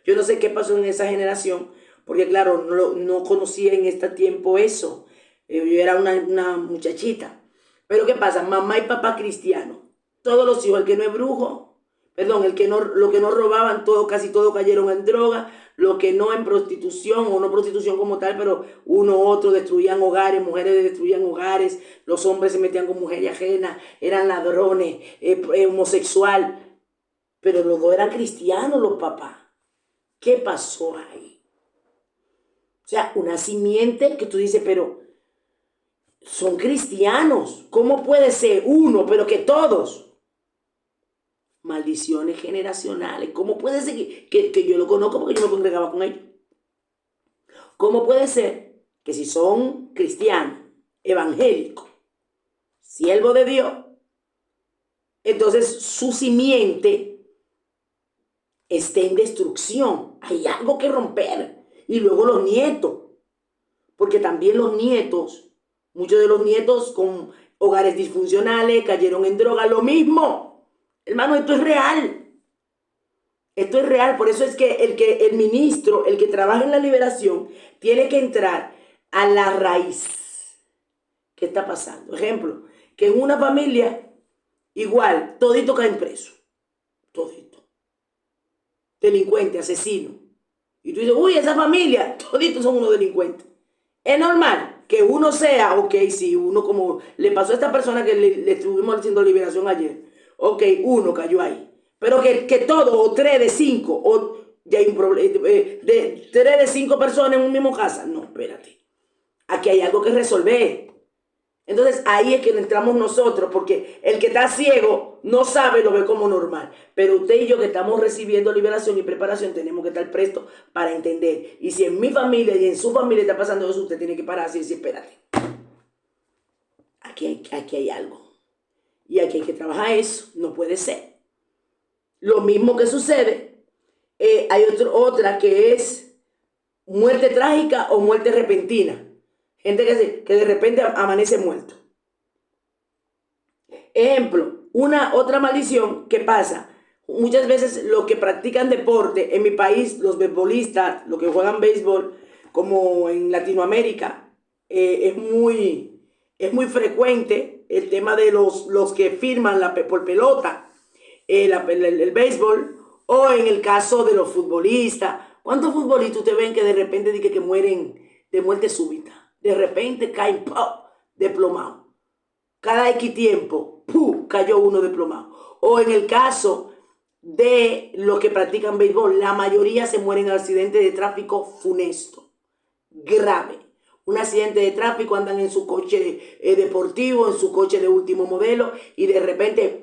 Yo no sé qué pasó en esa generación, porque claro, no conocía en este tiempo eso. Yo era una muchachita. Pero ¿qué pasa? Mamá y papá cristianos, todos los hijos, el que no es brujo, los que no robaban, casi todos cayeron en droga, los que no en prostitución, o no prostitución como tal, pero uno u otro destruían hogares, mujeres destruían hogares, los hombres se metían con mujeres ajenas, eran ladrones, homosexual. pero los dos eran cristianos, los papás. ¿Qué pasó ahí? O sea, una simiente que tú dices, pero son cristianos. ¿Cómo puede ser uno, pero que todos? Maldiciones generacionales. ¿Cómo puede ser que yo lo conozco porque yo me congregaba con ellos? ¿Cómo puede ser que si son cristianos, evangélicos, siervos de Dios, entonces su simiente esté en destrucción? Hay algo que romper. Y luego los nietos, porque también los nietos, muchos de los nietos con hogares disfuncionales cayeron en droga, lo mismo. Hermano, esto es real. Esto es real, por eso es que el ministro, el que trabaja en la liberación, tiene que entrar a la raíz. ¿Qué está pasando? Ejemplo, que en una familia, igual, todito caen preso. Todito. Delincuente, asesino. Y tú dices, uy, esa familia, toditos son unos delincuentes. Es normal que uno sea, ok, sí, uno como le pasó a esta persona que le estuvimos haciendo liberación ayer. Ok, uno cayó ahí. Pero que todo, o 3 de 5, o ya hay un problema, de 3 de 5 personas en un mismo casa. No, espérate. Aquí hay algo que resolver. Entonces ahí es que entramos nosotros, porque el que está ciego no sabe, lo ve como normal. Pero usted y yo que estamos recibiendo liberación y preparación tenemos que estar prestos para entender. Y si en mi familia y en su familia está pasando eso, usted tiene que pararse y decir, espérate, aquí hay algo. Y aquí hay que trabajar eso, no puede ser. Lo mismo que sucede, hay otra que es muerte trágica o muerte repentina. Gente que de repente amanece muerto. Ejemplo, otra maldición que pasa. Muchas veces los que practican deporte en mi país, los beisbolistas, los que juegan béisbol, como en Latinoamérica, es muy frecuente el tema de los que firman por pelota, el béisbol, o en el caso de los futbolistas. ¿Cuántos futbolistas ustedes ven que de repente dicen que mueren de muerte súbita? De repente caen desplomados. Cada X tiempo, cayó uno desplomado. O en el caso de los que practican béisbol, la mayoría se mueren en accidentes de tráfico funesto, grave. Un accidente de tráfico, andan en su coche deportivo, en su coche de último modelo, y de repente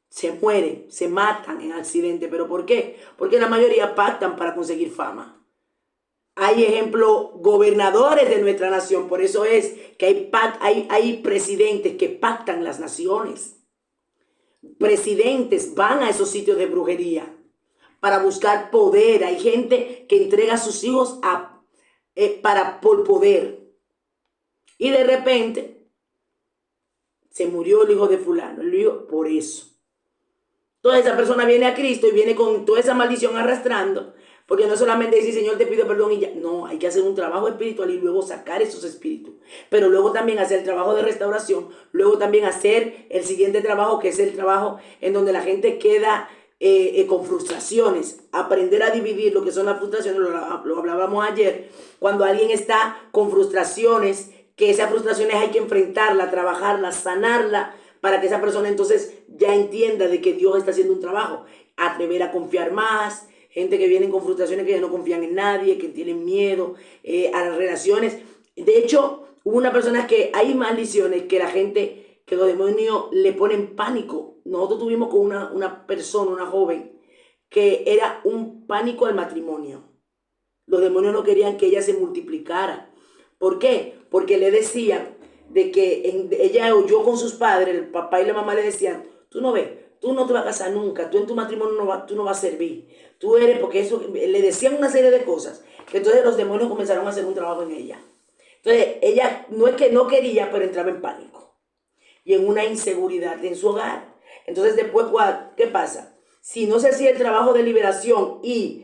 se mueren, se matan en accidente. ¿Pero por qué? Porque la mayoría pactan para conseguir fama. Hay ejemplos gobernadores de nuestra nación, por eso es que hay presidentes que pactan las naciones. Presidentes van a esos sitios de brujería para buscar poder. Hay gente que entrega a sus hijos por poder. Y de repente se murió el hijo de fulano, el hijo por eso. Toda esa persona viene a Cristo y viene con toda esa maldición arrastrando. Porque no solamente decir, Señor, te pido perdón y ya. No, hay que hacer un trabajo espiritual y luego sacar esos espíritus. Pero luego también hacer el trabajo de restauración. Luego también hacer el siguiente trabajo, que es el trabajo en donde la gente queda con frustraciones. Aprender a dividir lo que son las frustraciones, lo hablábamos ayer. Cuando alguien está con frustraciones, que esas frustraciones hay que enfrentarla, trabajarla, sanarla, para que esa persona entonces ya entienda de que Dios está haciendo un trabajo. Atrever a confiar más. Gente que vienen con frustraciones, que ya no confían en nadie, que tienen miedo a las relaciones. De hecho, hubo una persona que hay maldiciones que la gente, que los demonios le ponen pánico. Nosotros tuvimos con una persona, una joven, que era un pánico al matrimonio. Los demonios no querían que ella se multiplicara. ¿Por qué? Porque le decían de que ella oyó con sus padres, el papá y la mamá le decían, tú no ves, tú no te vas a casar nunca, tú en tu matrimonio tú no vas a servir, tú eres, porque eso, le decían una serie de cosas, que entonces los demonios comenzaron a hacer un trabajo en ella. Entonces ella no es que no quería, pero entraba en pánico y en una inseguridad en su hogar. Entonces después, ¿qué pasa? Si no se hacía el trabajo de liberación y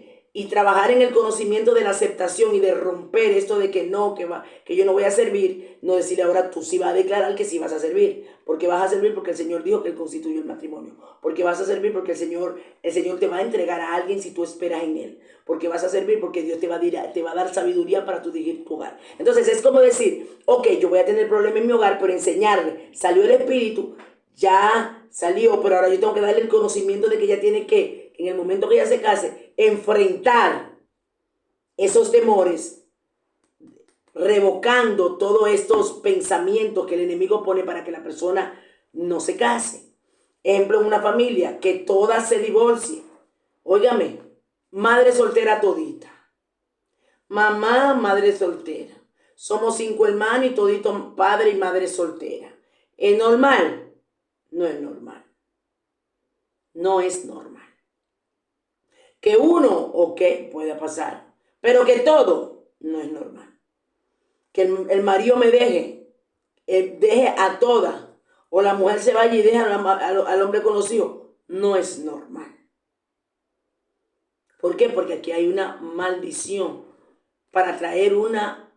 trabajar en el conocimiento de la aceptación y de romper esto de que no, que yo no voy a servir, no decirle ahora tú sí vas a declarar que sí vas a servir. Porque vas a servir porque el Señor dijo que Él constituyó el matrimonio. Porque vas a servir porque el Señor te va a entregar a alguien si tú esperas en Él. Porque vas a servir porque Dios te va a dar sabiduría para tú dirigir tu hogar. Entonces es como decir, ok, yo voy a tener problemas en mi hogar, pero enseñarle, salió el espíritu, ya salió, pero ahora yo tengo que darle el conocimiento de que ella tiene que, en el momento que ella se case, enfrentar esos temores, revocando todos estos pensamientos que el enemigo pone para que la persona no se case. Ejemplo, en una familia, que toda se divorcie. Óigame, madre soltera todita. Mamá, madre soltera. Somos 5 hermanos y todito padre y madre soltera. ¿Es normal? No es normal. No es normal. Que uno, ok, puede pasar. Pero que todo no es normal. Que el marido me deje a toda. O la mujer se vaya y deja al hombre con los hijos. No es normal. ¿Por qué? Porque aquí hay una maldición para traer una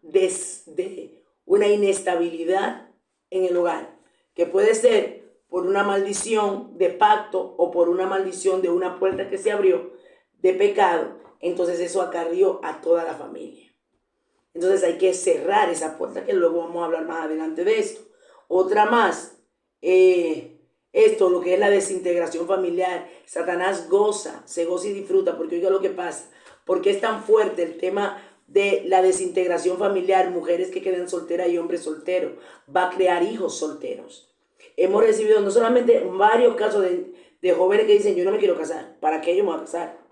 inestabilidad en el hogar, que puede ser por una maldición de pacto o por una maldición de una puerta que se abrió de pecado. Entonces eso acarrió a toda la familia. Entonces hay que cerrar esa puerta, que luego vamos a hablar más adelante de esto. Otra más, esto, lo que es la desintegración familiar. Satanás se goza y disfruta, porque oiga lo que pasa. Porque es tan fuerte el tema de la desintegración familiar, mujeres que quedan solteras y hombres solteros. Va a crear hijos solteros. Hemos recibido no solamente varios casos de jóvenes que dicen, yo no me quiero casar. ¿Para qué yo me voy a casar?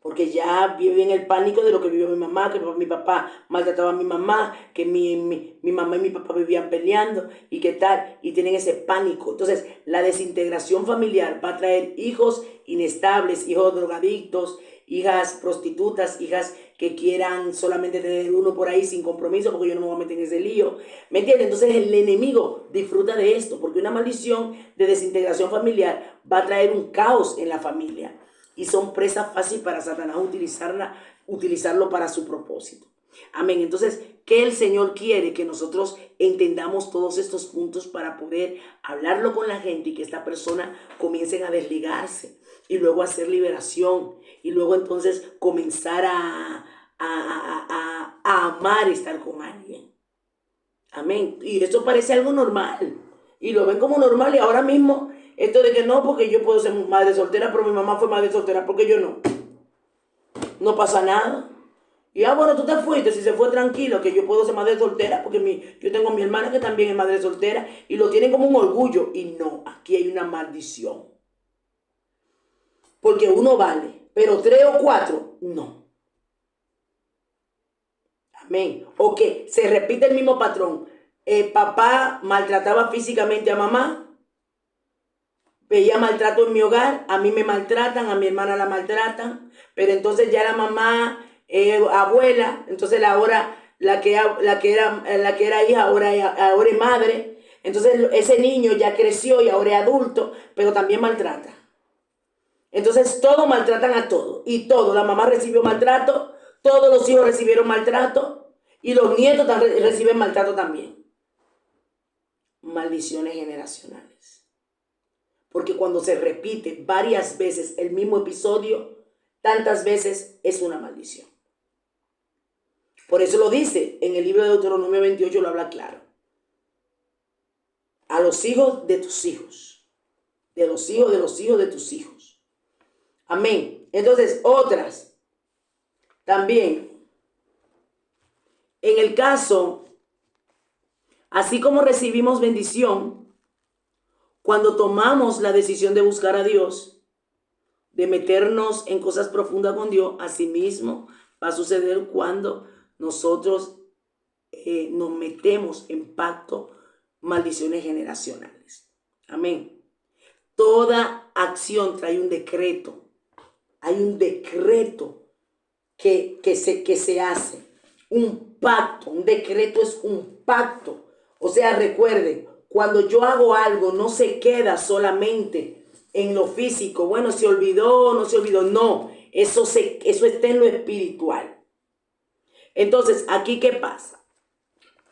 Porque ya viven el pánico de lo que vivió mi mamá, que mi papá maltrataba a mi mamá, que mi mamá y mi papá vivían peleando y qué tal, y tienen ese pánico. Entonces, la desintegración familiar va a traer hijos inestables, hijos drogadictos, hijas prostitutas, hijas que quieran solamente tener uno por ahí sin compromiso, porque yo no me voy a meter en ese lío. ¿Me entiendes? Entonces, el enemigo disfruta de esto, porque una maldición de desintegración familiar va a traer un caos en la familia. Y son presas fáciles para Satanás utilizarlo para su propósito. Amén. Entonces, ¿qué el Señor quiere? Que nosotros entendamos todos estos puntos para poder hablarlo con la gente y que esta persona comiencen a desligarse y luego hacer liberación y luego entonces comenzar a amar estar con alguien. Amén. Y eso parece algo normal. Y lo ven como normal y ahora mismo esto de que no, porque yo puedo ser madre soltera, pero mi mamá fue madre soltera, porque yo no. No pasa nada. Y bueno, tú te fuiste, si se fue tranquilo, que yo puedo ser madre soltera, porque yo tengo a mi hermana que también es madre soltera, y lo tienen como un orgullo. Y no, aquí hay una maldición. Porque uno vale, pero 3 o 4, no. Amén. O que se repite el mismo patrón. Papá maltrataba físicamente a mamá, veía maltrato en mi hogar, a mí me maltratan, a mi hermana la maltratan, pero entonces ya la mamá, abuela, entonces ahora la que era hija ahora es madre, entonces ese niño ya creció y ahora es adulto, pero también maltrata. Entonces todos maltratan a todos, y todo, la mamá recibió maltrato, todos los hijos recibieron maltrato, y los nietos reciben maltrato también. Maldiciones generacionales. Porque cuando se repite varias veces el mismo episodio, tantas veces es una maldición. Por eso lo dice en el libro de Deuteronomio 28, lo habla claro. A los hijos de tus hijos. De los hijos de los hijos de tus hijos. Amén. Entonces, otras. También, en el caso, así como recibimos bendición, cuando tomamos la decisión de buscar a Dios, de meternos en cosas profundas con Dios, asimismo va a suceder cuando nosotros nos metemos en pacto, maldiciones generacionales. Amén. Toda acción trae un decreto. Hay un decreto que se hace. Un pacto. Un decreto es un pacto. O sea, recuerden, cuando yo hago algo, no se queda solamente en lo físico. Bueno, se olvidó, no se olvidó. No, eso está en lo espiritual. Entonces, ¿aquí qué pasa?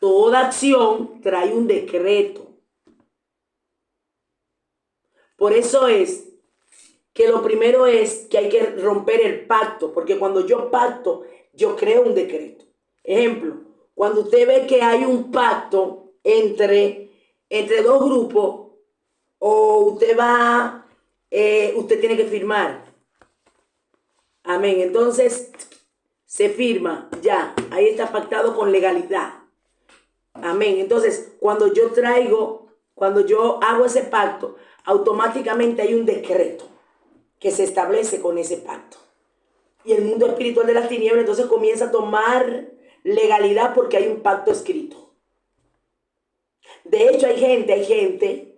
Toda acción trae un decreto. Por eso es que lo primero es que hay que romper el pacto, porque cuando yo pacto, yo creo un decreto. Ejemplo, cuando usted ve que hay un pacto entre dos grupos, o usted va, usted tiene que firmar. Amén. Entonces, se firma, ya, ahí está pactado con legalidad. Amén. Entonces, cuando yo hago ese pacto, automáticamente hay un decreto que se establece con ese pacto. Y el mundo espiritual de las tinieblas entonces comienza a tomar legalidad porque hay un pacto escrito. De hecho, hay gente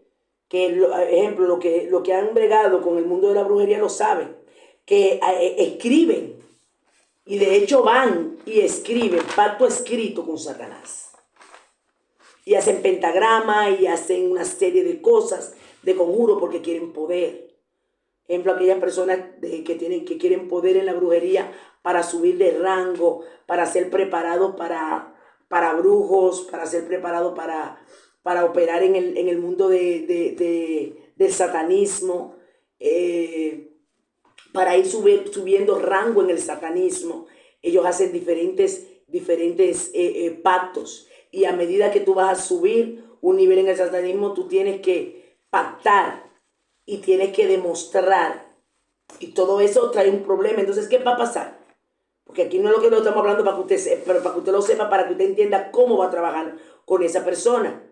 que, ejemplo, lo que han bregado con el mundo de la brujería lo saben, que escriben, y de hecho van y escriben pacto escrito con Satanás. Y hacen pentagrama y hacen una serie de cosas de conjuro porque quieren poder. Ejemplo, aquellas personas que quieren poder en la brujería para subir de rango, para ser preparados para brujos, para ser preparados para operar en el mundo del satanismo, para ir subiendo rango en el satanismo. Ellos hacen diferentes pactos. Y a medida que tú vas a subir un nivel en el satanismo, tú tienes que pactar y tienes que demostrar. Y todo eso trae un problema. Entonces, ¿qué va a pasar? Porque aquí no es lo que lo estamos hablando para que usted lo sepa, para que usted entienda cómo va a trabajar con esa persona.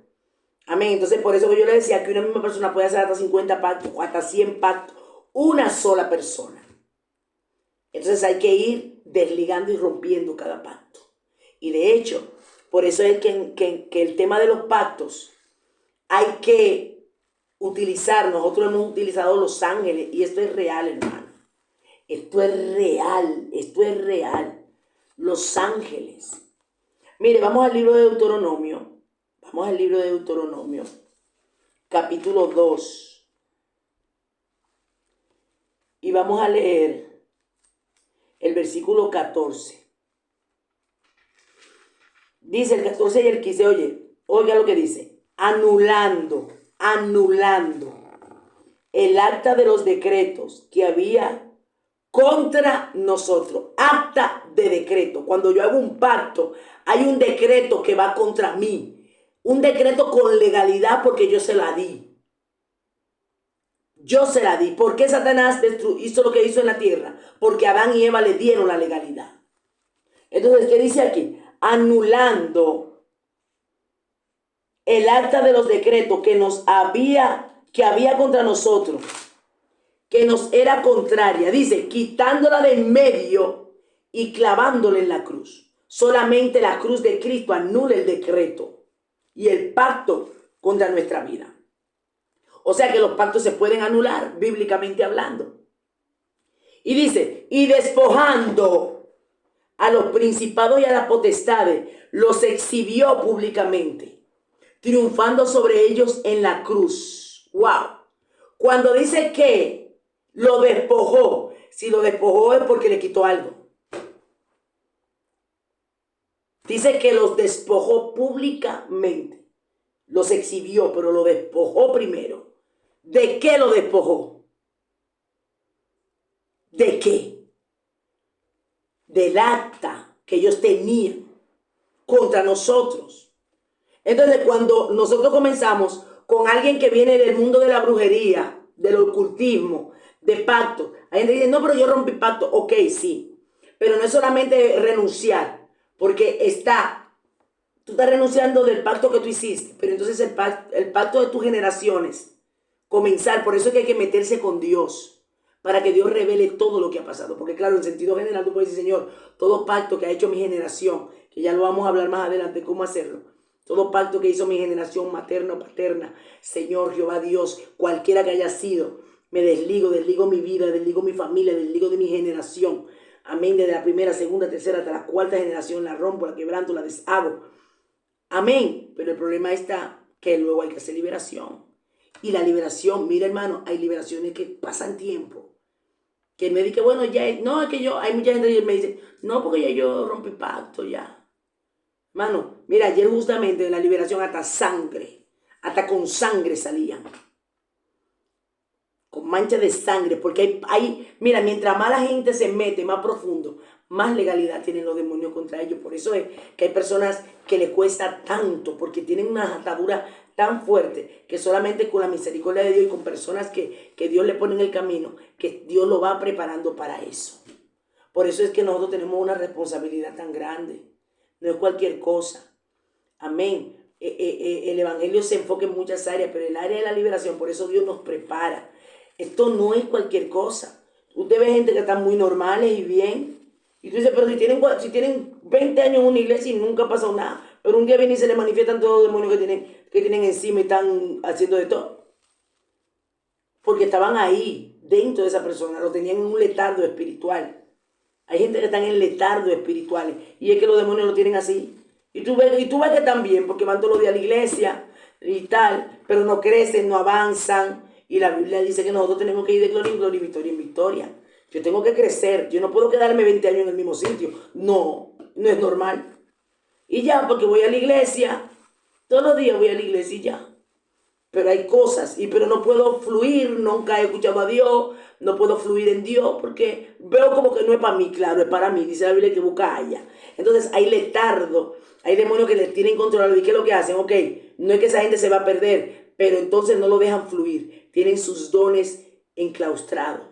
Amén. Entonces, por eso que yo le decía que una misma persona puede hacer hasta 50 pactos o hasta 100 pactos. Una sola persona. Entonces hay que ir desligando y rompiendo cada pacto. Y de hecho, por eso es que el tema de los pactos hay que utilizar. Nosotros hemos utilizado los ángeles y esto es real, hermano. Esto es real. Los ángeles. Mire, vamos al libro de Deuteronomio. Capítulo 2. Y vamos a leer el versículo 14. Dice el 14 y el 15, oiga lo que dice. Anulando el acta de los decretos que había contra nosotros. Acta de decreto. Cuando yo hago un pacto, hay un decreto que va contra mí. Un decreto con legalidad porque yo se la di. ¿Por qué Satanás hizo lo que hizo en la tierra? Porque Adán y Eva le dieron la legalidad. Entonces, ¿qué dice aquí? Anulando el acta de los decretos que había contra nosotros, que nos era contraria. Dice, quitándola de en medio y clavándola en la cruz. Solamente la cruz de Cristo anula el decreto y el pacto contra nuestra vida. O sea que los pactos se pueden anular, bíblicamente hablando. Y dice, y despojando a los principados y a las potestades, los exhibió públicamente, triunfando sobre ellos en la cruz. ¡Wow! Cuando dice que lo despojó, si lo despojó es porque le quitó algo. Dice que los despojó públicamente, los exhibió, pero lo despojó primero. ¿De qué lo despojó? ¿De qué? Del acta que ellos tenían contra nosotros. Entonces, cuando nosotros comenzamos con alguien que viene del mundo de la brujería, del ocultismo, de pacto, hay gente que dice, no, pero yo rompí pacto. Ok, sí, pero no es solamente renunciar, porque tú estás renunciando del pacto que tú hiciste, pero entonces el pacto de tus generaciones, comenzar, por eso es que hay que meterse con Dios, para que Dios revele todo lo que ha pasado. Porque claro, en sentido general tú puedes decir, Señor, todo pacto que ha hecho mi generación, que ya lo vamos a hablar más adelante cómo hacerlo, todo pacto que hizo mi generación materna o paterna, Señor Jehová Dios, cualquiera que haya sido, me desligo mi vida, desligo mi familia, desligo de mi generación. Amén, desde la primera, segunda, tercera hasta la cuarta generación, la rompo, la quebranto, la deshago. Amén, pero el problema está que luego hay que hacer liberación. Y la liberación, mira hermano, hay liberaciones que pasan tiempo. Que me dice, bueno, ya, no, es que hay mucha gente que me dice, no, porque ya yo rompí pacto, ya. Hermano, mira, ayer justamente en la liberación hasta con sangre salían. Con mancha de sangre, porque mira, mientras más la gente se mete más profundo, más legalidad tienen los demonios contra ellos. Por eso es que hay personas que les cuesta tanto, porque tienen unas ataduras tan fuerte que solamente con la misericordia de Dios y con personas que Dios le pone en el camino, que Dios lo va preparando para eso. Por eso es que nosotros tenemos una responsabilidad tan grande. No es cualquier cosa. Amén. El evangelio se enfoca en muchas áreas, pero el área de la liberación, por eso Dios nos prepara. Esto no es cualquier cosa. Usted ve gente que está muy normales y bien. Y tú dices, pero si tienen 20 años en una iglesia y nunca ha pasado nada, pero un día vienen y se les manifiestan todos los demonios que tienen encima y están haciendo de todo. Porque estaban ahí, dentro de esa persona, lo tenían en un letardo espiritual. Hay gente que están en letardo espirituales y es que los demonios lo tienen así. Y tú ves que están bien porque van todos los días a la iglesia y tal, pero no crecen, no avanzan. Y la Biblia dice que nosotros tenemos que ir de gloria en gloria y victoria en victoria. Yo tengo que crecer, yo no puedo quedarme 20 años en el mismo sitio. No, no es normal. Y ya, porque voy a la iglesia, todos los días voy a la iglesia y ya. Pero hay cosas, pero no puedo fluir, nunca he escuchado a Dios, no puedo fluir en Dios porque veo como que no es para mí, claro, es para mí, dice la Biblia que busca haya. Entonces hay letardo, hay demonios que les tienen controlado. ¿Y qué es lo que hacen? Ok, no es que esa gente se va a perder, pero entonces no lo dejan fluir, tienen sus dones enclaustrados,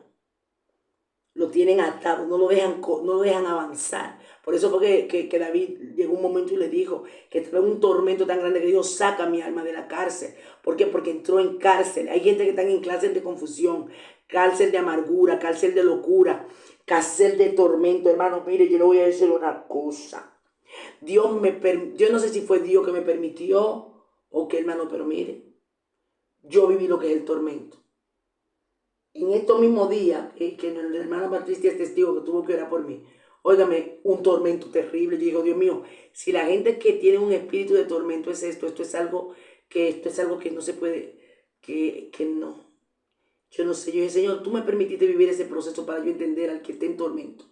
lo tienen atado, no lo dejan avanzar. Por eso fue que David llegó un momento y le dijo que estaba en un tormento tan grande que Dios saca mi alma de la cárcel. ¿Por qué? Porque entró en cárcel. Hay gente que está en cárcel de confusión, cárcel de amargura, cárcel de locura, cárcel de tormento. Hermano, mire, yo le voy a decir una cosa. Yo no sé si fue Dios que me permitió o qué, hermano, pero mire, yo viví lo que es el tormento. En estos mismos días, que la hermana Patricia es testigo que tuvo que orar por mí, óigame, un tormento terrible. Yo digo, Dios mío, si la gente que tiene un espíritu de tormento es esto es algo que no se puede, que no. Yo no sé, yo dije, Señor, tú me permitiste vivir ese proceso para yo entender al que esté en tormento.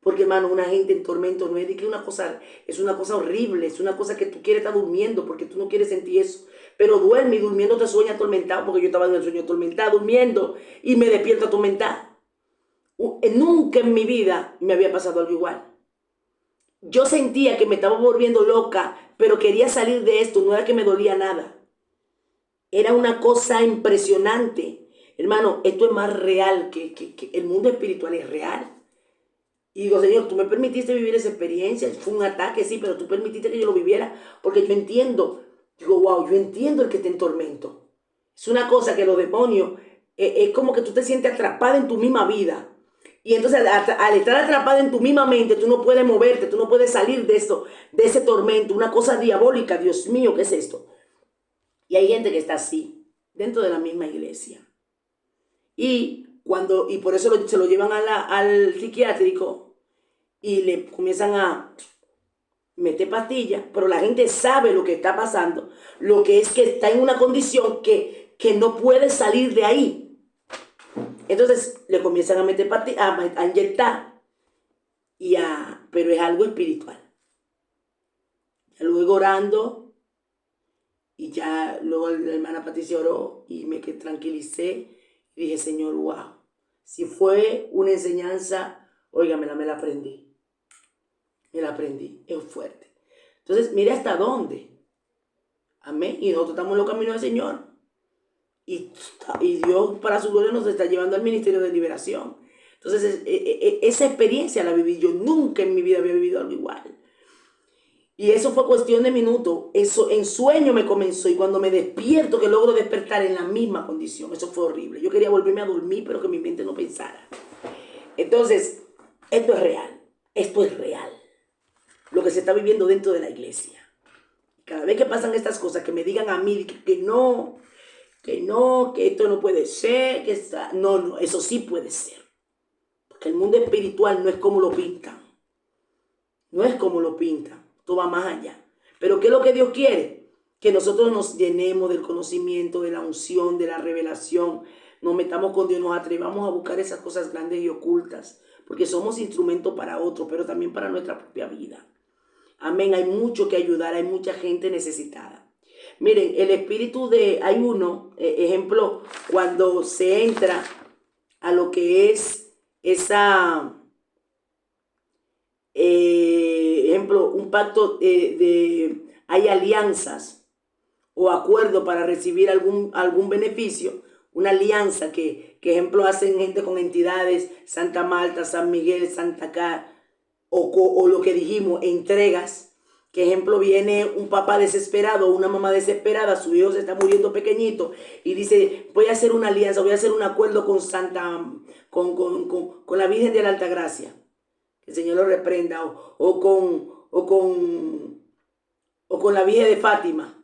Porque, hermano, una gente en tormento no es de que es una cosa horrible, es una cosa que tú quieres estar durmiendo porque tú no quieres sentir eso. Pero duerme y durmiendo te sueñas atormentado, porque yo estaba en el sueño atormentado, durmiendo y me despierto atormentado. Nunca en mi vida me había pasado algo igual. Yo sentía que me estaba volviendo loca, pero quería salir de esto, no era que me dolía nada. Era una cosa impresionante. Hermano, esto es más real que el mundo espiritual es real. Y digo, Señor, tú me permitiste vivir esa experiencia. Fue un ataque, sí, pero tú permitiste que yo lo viviera. Porque yo entiendo. Digo, wow, yo entiendo el que está en tormento. Es una cosa que los demonios, es como que tú te sientes atrapada en tu misma vida. Y entonces al estar atrapada en tu misma mente, tú no puedes moverte, tú no puedes salir de esto, de ese tormento. Una cosa diabólica, Dios mío, ¿qué es esto? Y hay gente que está así, dentro de la misma iglesia. Y por eso se lo llevan al psiquiátrico y le comienzan a meter pastillas, pero la gente sabe lo que está pasando, lo que es que está en una condición que no puede salir de ahí. Entonces le comienzan a meter pastillas, a inyectar, pero es algo espiritual. Ya luego orando, y ya luego la hermana Patricia oró y me tranquilicé y dije, Señor, wow, si fue una enseñanza, óigame, me la aprendí. Me la aprendí, es fuerte. Entonces, mire hasta dónde. Amén. Y nosotros estamos en los caminos del Señor. Y Dios, para su gloria, nos está llevando al ministerio de liberación. Entonces, esa experiencia la viví. Yo nunca en mi vida había vivido algo igual. Y eso fue cuestión de minutos. Eso en sueño me comenzó. Y cuando me despierto, que logro despertar en la misma condición. Eso fue horrible. Yo quería volverme a dormir, pero que mi mente no pensara. Entonces, esto es real. Esto es real. Lo que se está viviendo dentro de la iglesia. Cada vez que pasan estas cosas, que me digan a mí que no, que esto no puede ser, no, eso sí puede ser. Porque el mundo espiritual no es como lo pintan. No es como lo pintan. Todo va más allá. Pero ¿qué es lo que Dios quiere? Que nosotros nos llenemos del conocimiento, de la unción, de la revelación. Nos metamos con Dios, nos atrevamos a buscar esas cosas grandes y ocultas. Porque somos instrumentos para otros, pero también para nuestra propia vida. Amén, hay mucho que ayudar, hay mucha gente necesitada. Miren, el espíritu hay uno, ejemplo, cuando se entra a lo que es ejemplo, un pacto hay alianzas o acuerdo para recibir algún beneficio, una alianza que ejemplo hacen gente con entidades, Santa Marta, San Miguel, Santa Cá, o lo que dijimos, entregas, que ejemplo viene un papá desesperado, una mamá desesperada, su hijo se está muriendo pequeñito y dice, voy a hacer una alianza, voy a hacer un acuerdo con con la Virgen de la Altagracia, que el Señor lo reprenda, o con la Virgen de Fátima.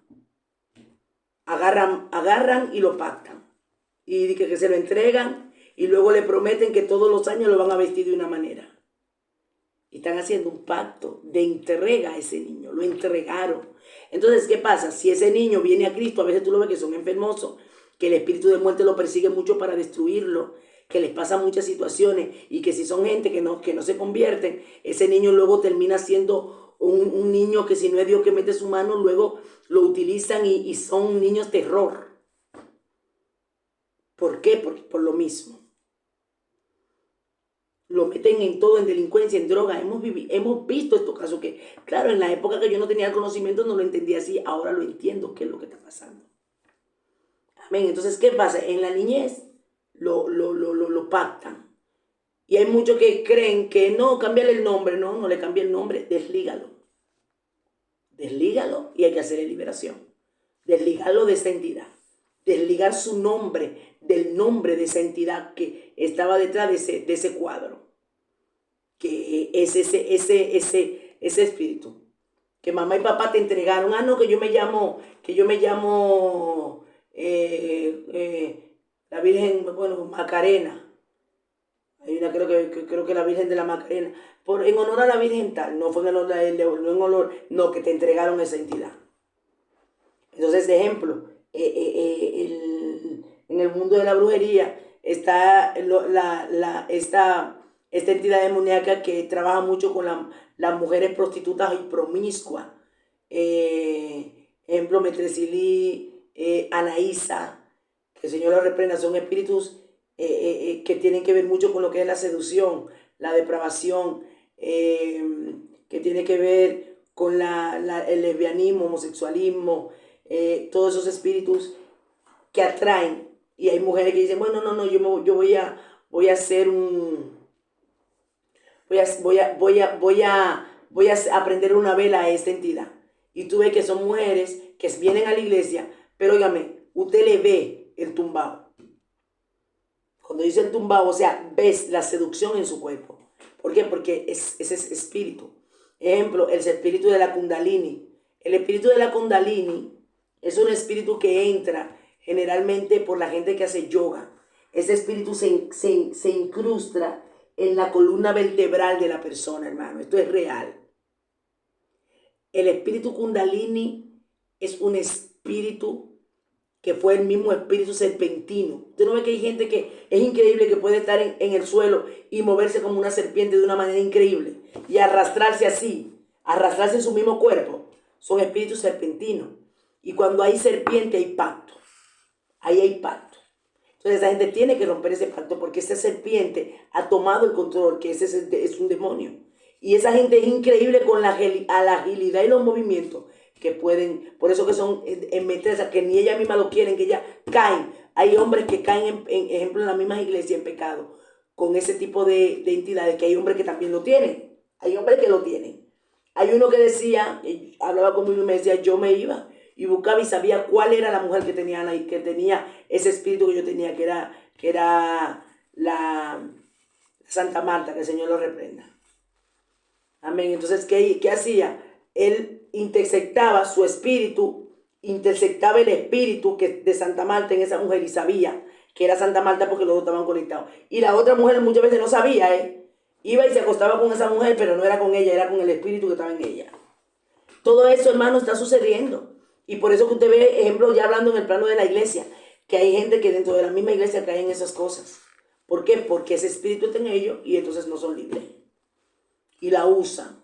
Agarran y lo pactan. Y que se lo entregan y luego le prometen que todos los años lo van a vestir de una manera. Y están haciendo un pacto de entrega a ese niño, lo entregaron. Entonces, ¿qué pasa? Si ese niño viene a Cristo, a veces tú lo ves que son enfermosos, que el espíritu de muerte lo persigue mucho para destruirlo, que les pasan muchas situaciones y que si son gente que no se convierten, ese niño luego termina siendo un niño que si no es Dios que mete su mano, luego lo utilizan y son niños terror. ¿Por qué? Por lo mismo. Lo meten en todo, en delincuencia, en droga. Hemos visto estos casos que, claro, en la época que yo no tenía el conocimiento no lo entendía así, ahora lo entiendo, qué es lo que está pasando. Amén. Entonces, ¿qué pasa? En la niñez lo pactan. Y hay muchos que creen que no, cámbiale el nombre. No le cambie el nombre, deslígalo. Deslígalo y hay que hacerle liberación. Desligarlo de esa entidad. Desligar su nombre del nombre de esa entidad que estaba detrás de ese cuadro, que es ese espíritu que mamá y papá te entregaron. No, que yo me llamo la Virgen, bueno, Macarena. Hay una, creo que la Virgen de la Macarena, en honor a la Virgen tal, no fue en honor a él, no, que te entregaron esa entidad. Entonces, de ejemplo, en el mundo de la brujería está esta entidad demoníaca que trabaja mucho con las mujeres prostitutas y promiscuas. Ejemplo, Metresilí, Anaísa, que el Señor lo reprenda, son espíritus que tienen que ver mucho con lo que es la seducción, la depravación, que tiene que ver con el lesbianismo, homosexualismo, todos esos espíritus que atraen. Y hay mujeres que dicen, bueno, no, yo voy a hacer voy a aprender una vela a esta entidad. Y tú ves que son mujeres que vienen a la iglesia, pero óigame, usted le ve el tumbao. Cuando dice el tumbao, o sea, ves la seducción en su cuerpo. ¿Por qué? Porque es ese espíritu. Ejemplo, el espíritu de la Kundalini. El espíritu de la Kundalini es un espíritu que entra generalmente por la gente que hace yoga. Ese espíritu se incrusta en la columna vertebral de la persona, hermano. Esto es real. El espíritu Kundalini es un espíritu que fue el mismo espíritu serpentino. Usted no ve que hay gente que es increíble, que puede estar en el suelo y moverse como una serpiente de una manera increíble y arrastrarse así, arrastrarse en su mismo cuerpo. Son espíritus serpentinos. Y cuando hay serpiente hay pacto. Ahí hay pacto. Entonces esa gente tiene que romper ese pacto porque esa serpiente ha tomado el control, que ese es un demonio. Y esa gente es increíble con la agilidad y los movimientos que pueden, por eso que son en meterse, que ni ellas mismas lo quieren, que ellas caen. Hay hombres que caen, en ejemplo, en las mismas iglesias en pecado, con ese tipo de entidades, que hay hombres que también lo tienen. Hay hombres que lo tienen. Hay uno que decía, hablaba conmigo y me decía, yo me iba y buscaba y sabía cuál era la mujer que tenía ese espíritu que yo tenía, que era la Santa Marta, que el Señor lo reprenda. Amén. Entonces, ¿qué hacía? Él interceptaba su espíritu, interceptaba el espíritu de Santa Marta en esa mujer y sabía que era Santa Marta porque los dos estaban conectados. Y la otra mujer muchas veces no sabía, iba y se acostaba con esa mujer, pero no era con ella, era con el espíritu que estaba en ella. Todo eso, hermano, está sucediendo. Y por eso que usted ve, ejemplo, ya hablando en el plano de la iglesia, que hay gente que dentro de la misma iglesia caen en esas cosas. ¿Por qué? Porque ese espíritu está en ellos y entonces no son libres. Y la usan,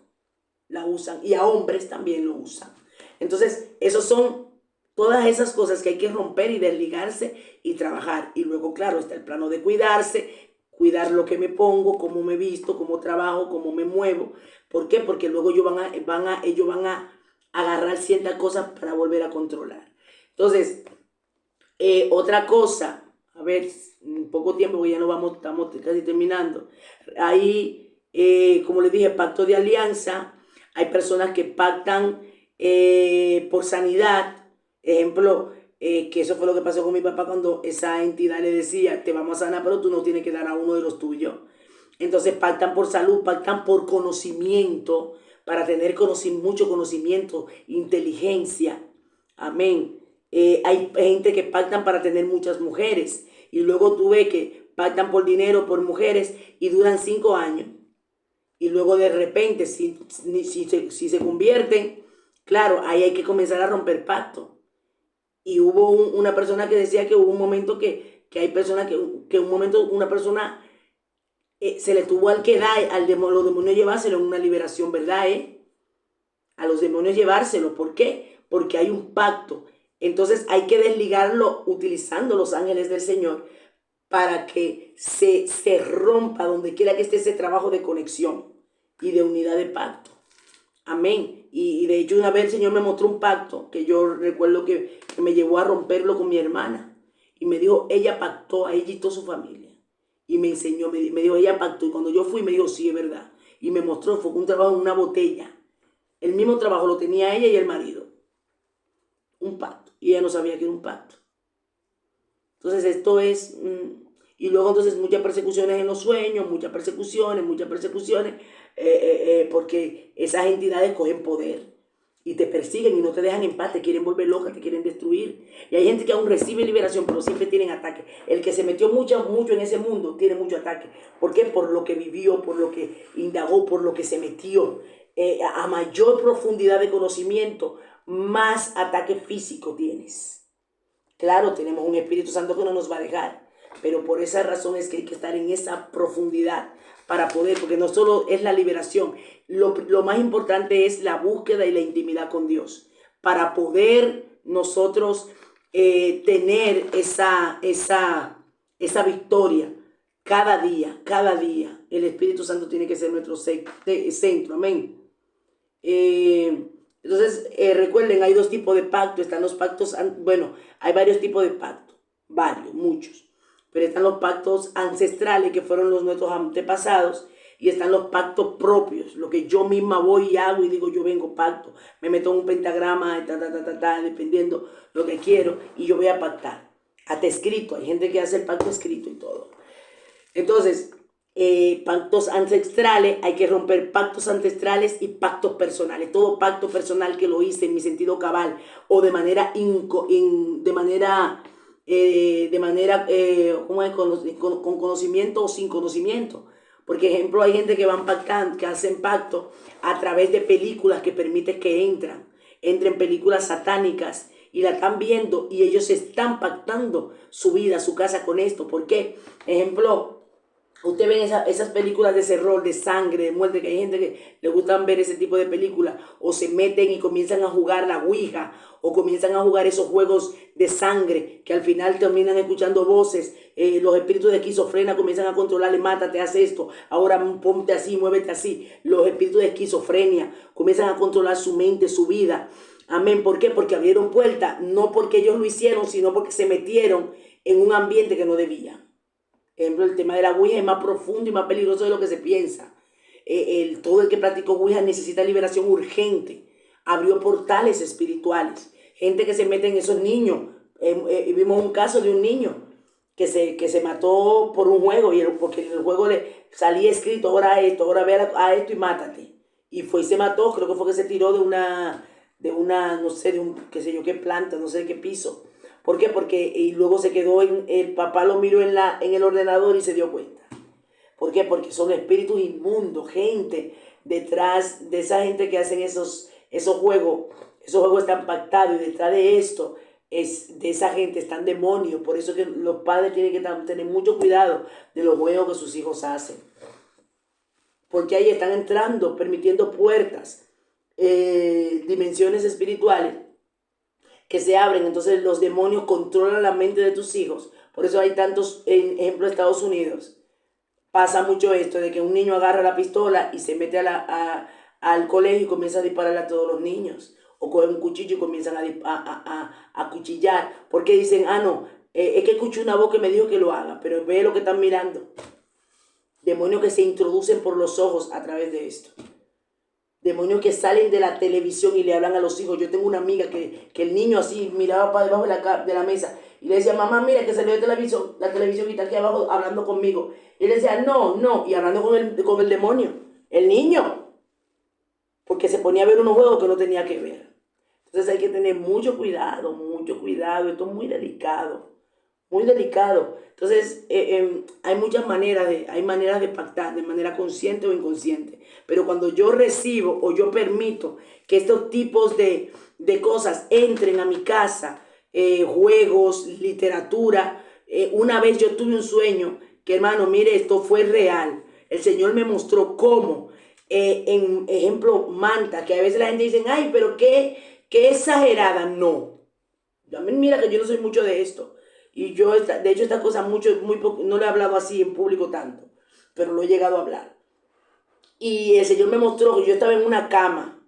y a hombres también lo usan. Entonces, esos son todas esas cosas que hay que romper y desligarse y trabajar. Y luego, claro, está el plano de cuidarse, cuidar lo que me pongo, cómo me visto, cómo trabajo, cómo me muevo. ¿Por qué? Porque luego ellos van a agarrar ciertas cosas para volver a controlar. Entonces, otra cosa, a ver, en poco tiempo, porque ya no vamos, estamos casi terminando. Ahí, como les dije, pacto de alianza. Hay personas que pactan por sanidad. Ejemplo, que eso fue lo que pasó con mi papá cuando esa entidad le decía, te vamos a sanar, pero tú no tienes que dar a uno de los tuyos. Entonces pactan por salud, pactan por conocimiento, para tener mucho conocimiento, inteligencia. Amén. Hay gente que pactan para tener muchas mujeres. Y luego tú ves que pactan por dinero, por mujeres, y duran 5 años. Y luego de repente, si se convierten, claro, ahí hay que comenzar a romper pacto. Y hubo una persona que decía que hubo un momento que hay personas que un momento una persona se le tuvo al que dar, los demonios llevárselo en una liberación, ¿verdad? A los demonios llevárselo. ¿Por qué? Porque hay un pacto. Entonces hay que desligarlo utilizando los ángeles del Señor para que se rompa donde quiera que esté ese trabajo de conexión y de unidad de pacto. Amén. Y de hecho una vez el Señor me mostró un pacto que yo recuerdo que me llevó a romperlo con mi hermana. Y me dijo, ella pactó, a ella y toda su familia. Y me enseñó, me dijo, ella pactó. Y cuando yo fui me dijo, sí, es verdad. Y me mostró, fue un trabajo en una botella. El mismo trabajo lo tenía ella y el marido. Un pacto. Y ella no sabía que era un pacto. Entonces esto es... y luego entonces muchas persecuciones en los sueños, muchas persecuciones, porque esas entidades cogen poder y te persiguen y no te dejan en paz, te quieren volver loca, te quieren destruir. Y hay gente que aún recibe liberación, pero siempre tienen ataque. El que se metió mucho en ese mundo tiene mucho ataque. ¿Por qué? Por lo que vivió, por lo que indagó, por lo que se metió. A mayor profundidad de conocimiento, más ataque físico tienes. Claro, tenemos un Espíritu Santo que no nos va a dejar, pero por esa razón es que hay que estar en esa profundidad para poder, porque no solo es la liberación, lo más importante es la búsqueda y la intimidad con Dios, para poder nosotros tener esa victoria cada día, cada día. El Espíritu Santo tiene que ser nuestro centro, amén. Entonces, recuerden, hay dos tipos de pacto. Están los pactos, bueno, hay varios tipos de pacto, muchos. Pero están los pactos ancestrales, que fueron los nuestros antepasados, y están los pactos propios, lo que yo misma voy y hago y digo, yo vengo pacto, me meto en un pentagrama, dependiendo lo que quiero, y yo voy a pactar. Hasta escrito, hay gente que hace el pacto escrito y todo. Entonces, pactos ancestrales, hay que romper pactos ancestrales y pactos personales. Todo pacto personal que lo hice en mi sentido cabal o de manera ¿cómo es? Con conocimiento o sin conocimiento. Porque, ejemplo, hay gente que van pactando, que hacen pacto a través de películas que permiten que entren películas satánicas y la están viendo y ellos están pactando su vida, su casa con esto. ¿Por qué? Ejemplo, usted ve esas películas de terror, de sangre, de muerte, que hay gente que le gustan ver ese tipo de películas, o se meten y comienzan a jugar la ouija, o comienzan a jugar esos juegos de sangre, que al final terminan escuchando voces, los espíritus de esquizofrenia comienzan a controlarle, mátate, haz esto, ahora ponte así, muévete así. Los espíritus de esquizofrenia comienzan a controlar su mente, su vida. Amén. ¿Por qué? Porque abrieron puertas, no porque ellos lo hicieron, sino porque se metieron en un ambiente que no debían. Ejemplo, el tema de la ouija es más profundo y más peligroso de lo que se piensa. Todo el que practicó ouija necesita liberación urgente. Abrió portales espirituales. Gente que se mete en esos niños. Vimos un caso de un niño que se mató por un juego, porque en el juego le salía escrito, ahora esto, ahora ve a esto y mátate. Y fue y se mató, creo que fue que se tiró de una, no sé, de un, qué sé yo, qué planta, no sé de qué piso. ¿Por qué? Porque y luego se quedó el papá lo miró en el ordenador y se dio cuenta. ¿Por qué? Porque son espíritus inmundos, gente detrás de esa gente que hacen esos juegos. Esos juegos están pactados y detrás de esto, de esa gente están demonios. Por eso que los padres tienen que tener mucho cuidado de los juegos que sus hijos hacen. Porque ahí están entrando, permitiendo puertas, dimensiones espirituales que se abren. Entonces los demonios controlan la mente de tus hijos. Por eso hay tantos, ejemplo, en Estados Unidos pasa mucho esto de que un niño agarra la pistola y se mete al colegio y comienza a dispararle a todos los niños. o cogen un cuchillo y comienzan a cuchillar, porque dicen, ah, no, es que escuché una voz que me dijo que lo haga, pero ve lo que están mirando. Demonios que se introducen por los ojos a través de esto. Demonios que salen de la televisión y le hablan a los hijos. Yo tengo una amiga que el niño así miraba para debajo de la mesa y le decía, mamá, mira que salió de la televisión y está aquí abajo hablando conmigo. Y le decía, no, no, y hablando con el demonio, el niño, porque se ponía a ver unos juegos que no tenía que ver. Entonces hay que tener mucho cuidado, esto es muy delicado. Muy delicado. Entonces, hay muchas maneras hay maneras de pactar, de manera consciente o inconsciente. Pero cuando yo recibo o yo permito que estos tipos de cosas entren a mi casa, juegos, literatura, una vez yo tuve un sueño que, hermano, mire, esto fue real. El Señor me mostró cómo, en ejemplo, manta, que a veces la gente dice, ay, pero qué exagerada. No. A mí, mira que yo no soy mucho de esto. Y yo, de hecho, esta cosa muy poco, no le he hablado así en público tanto, pero lo he llegado a hablar. Y el Señor me mostró que yo estaba en una cama.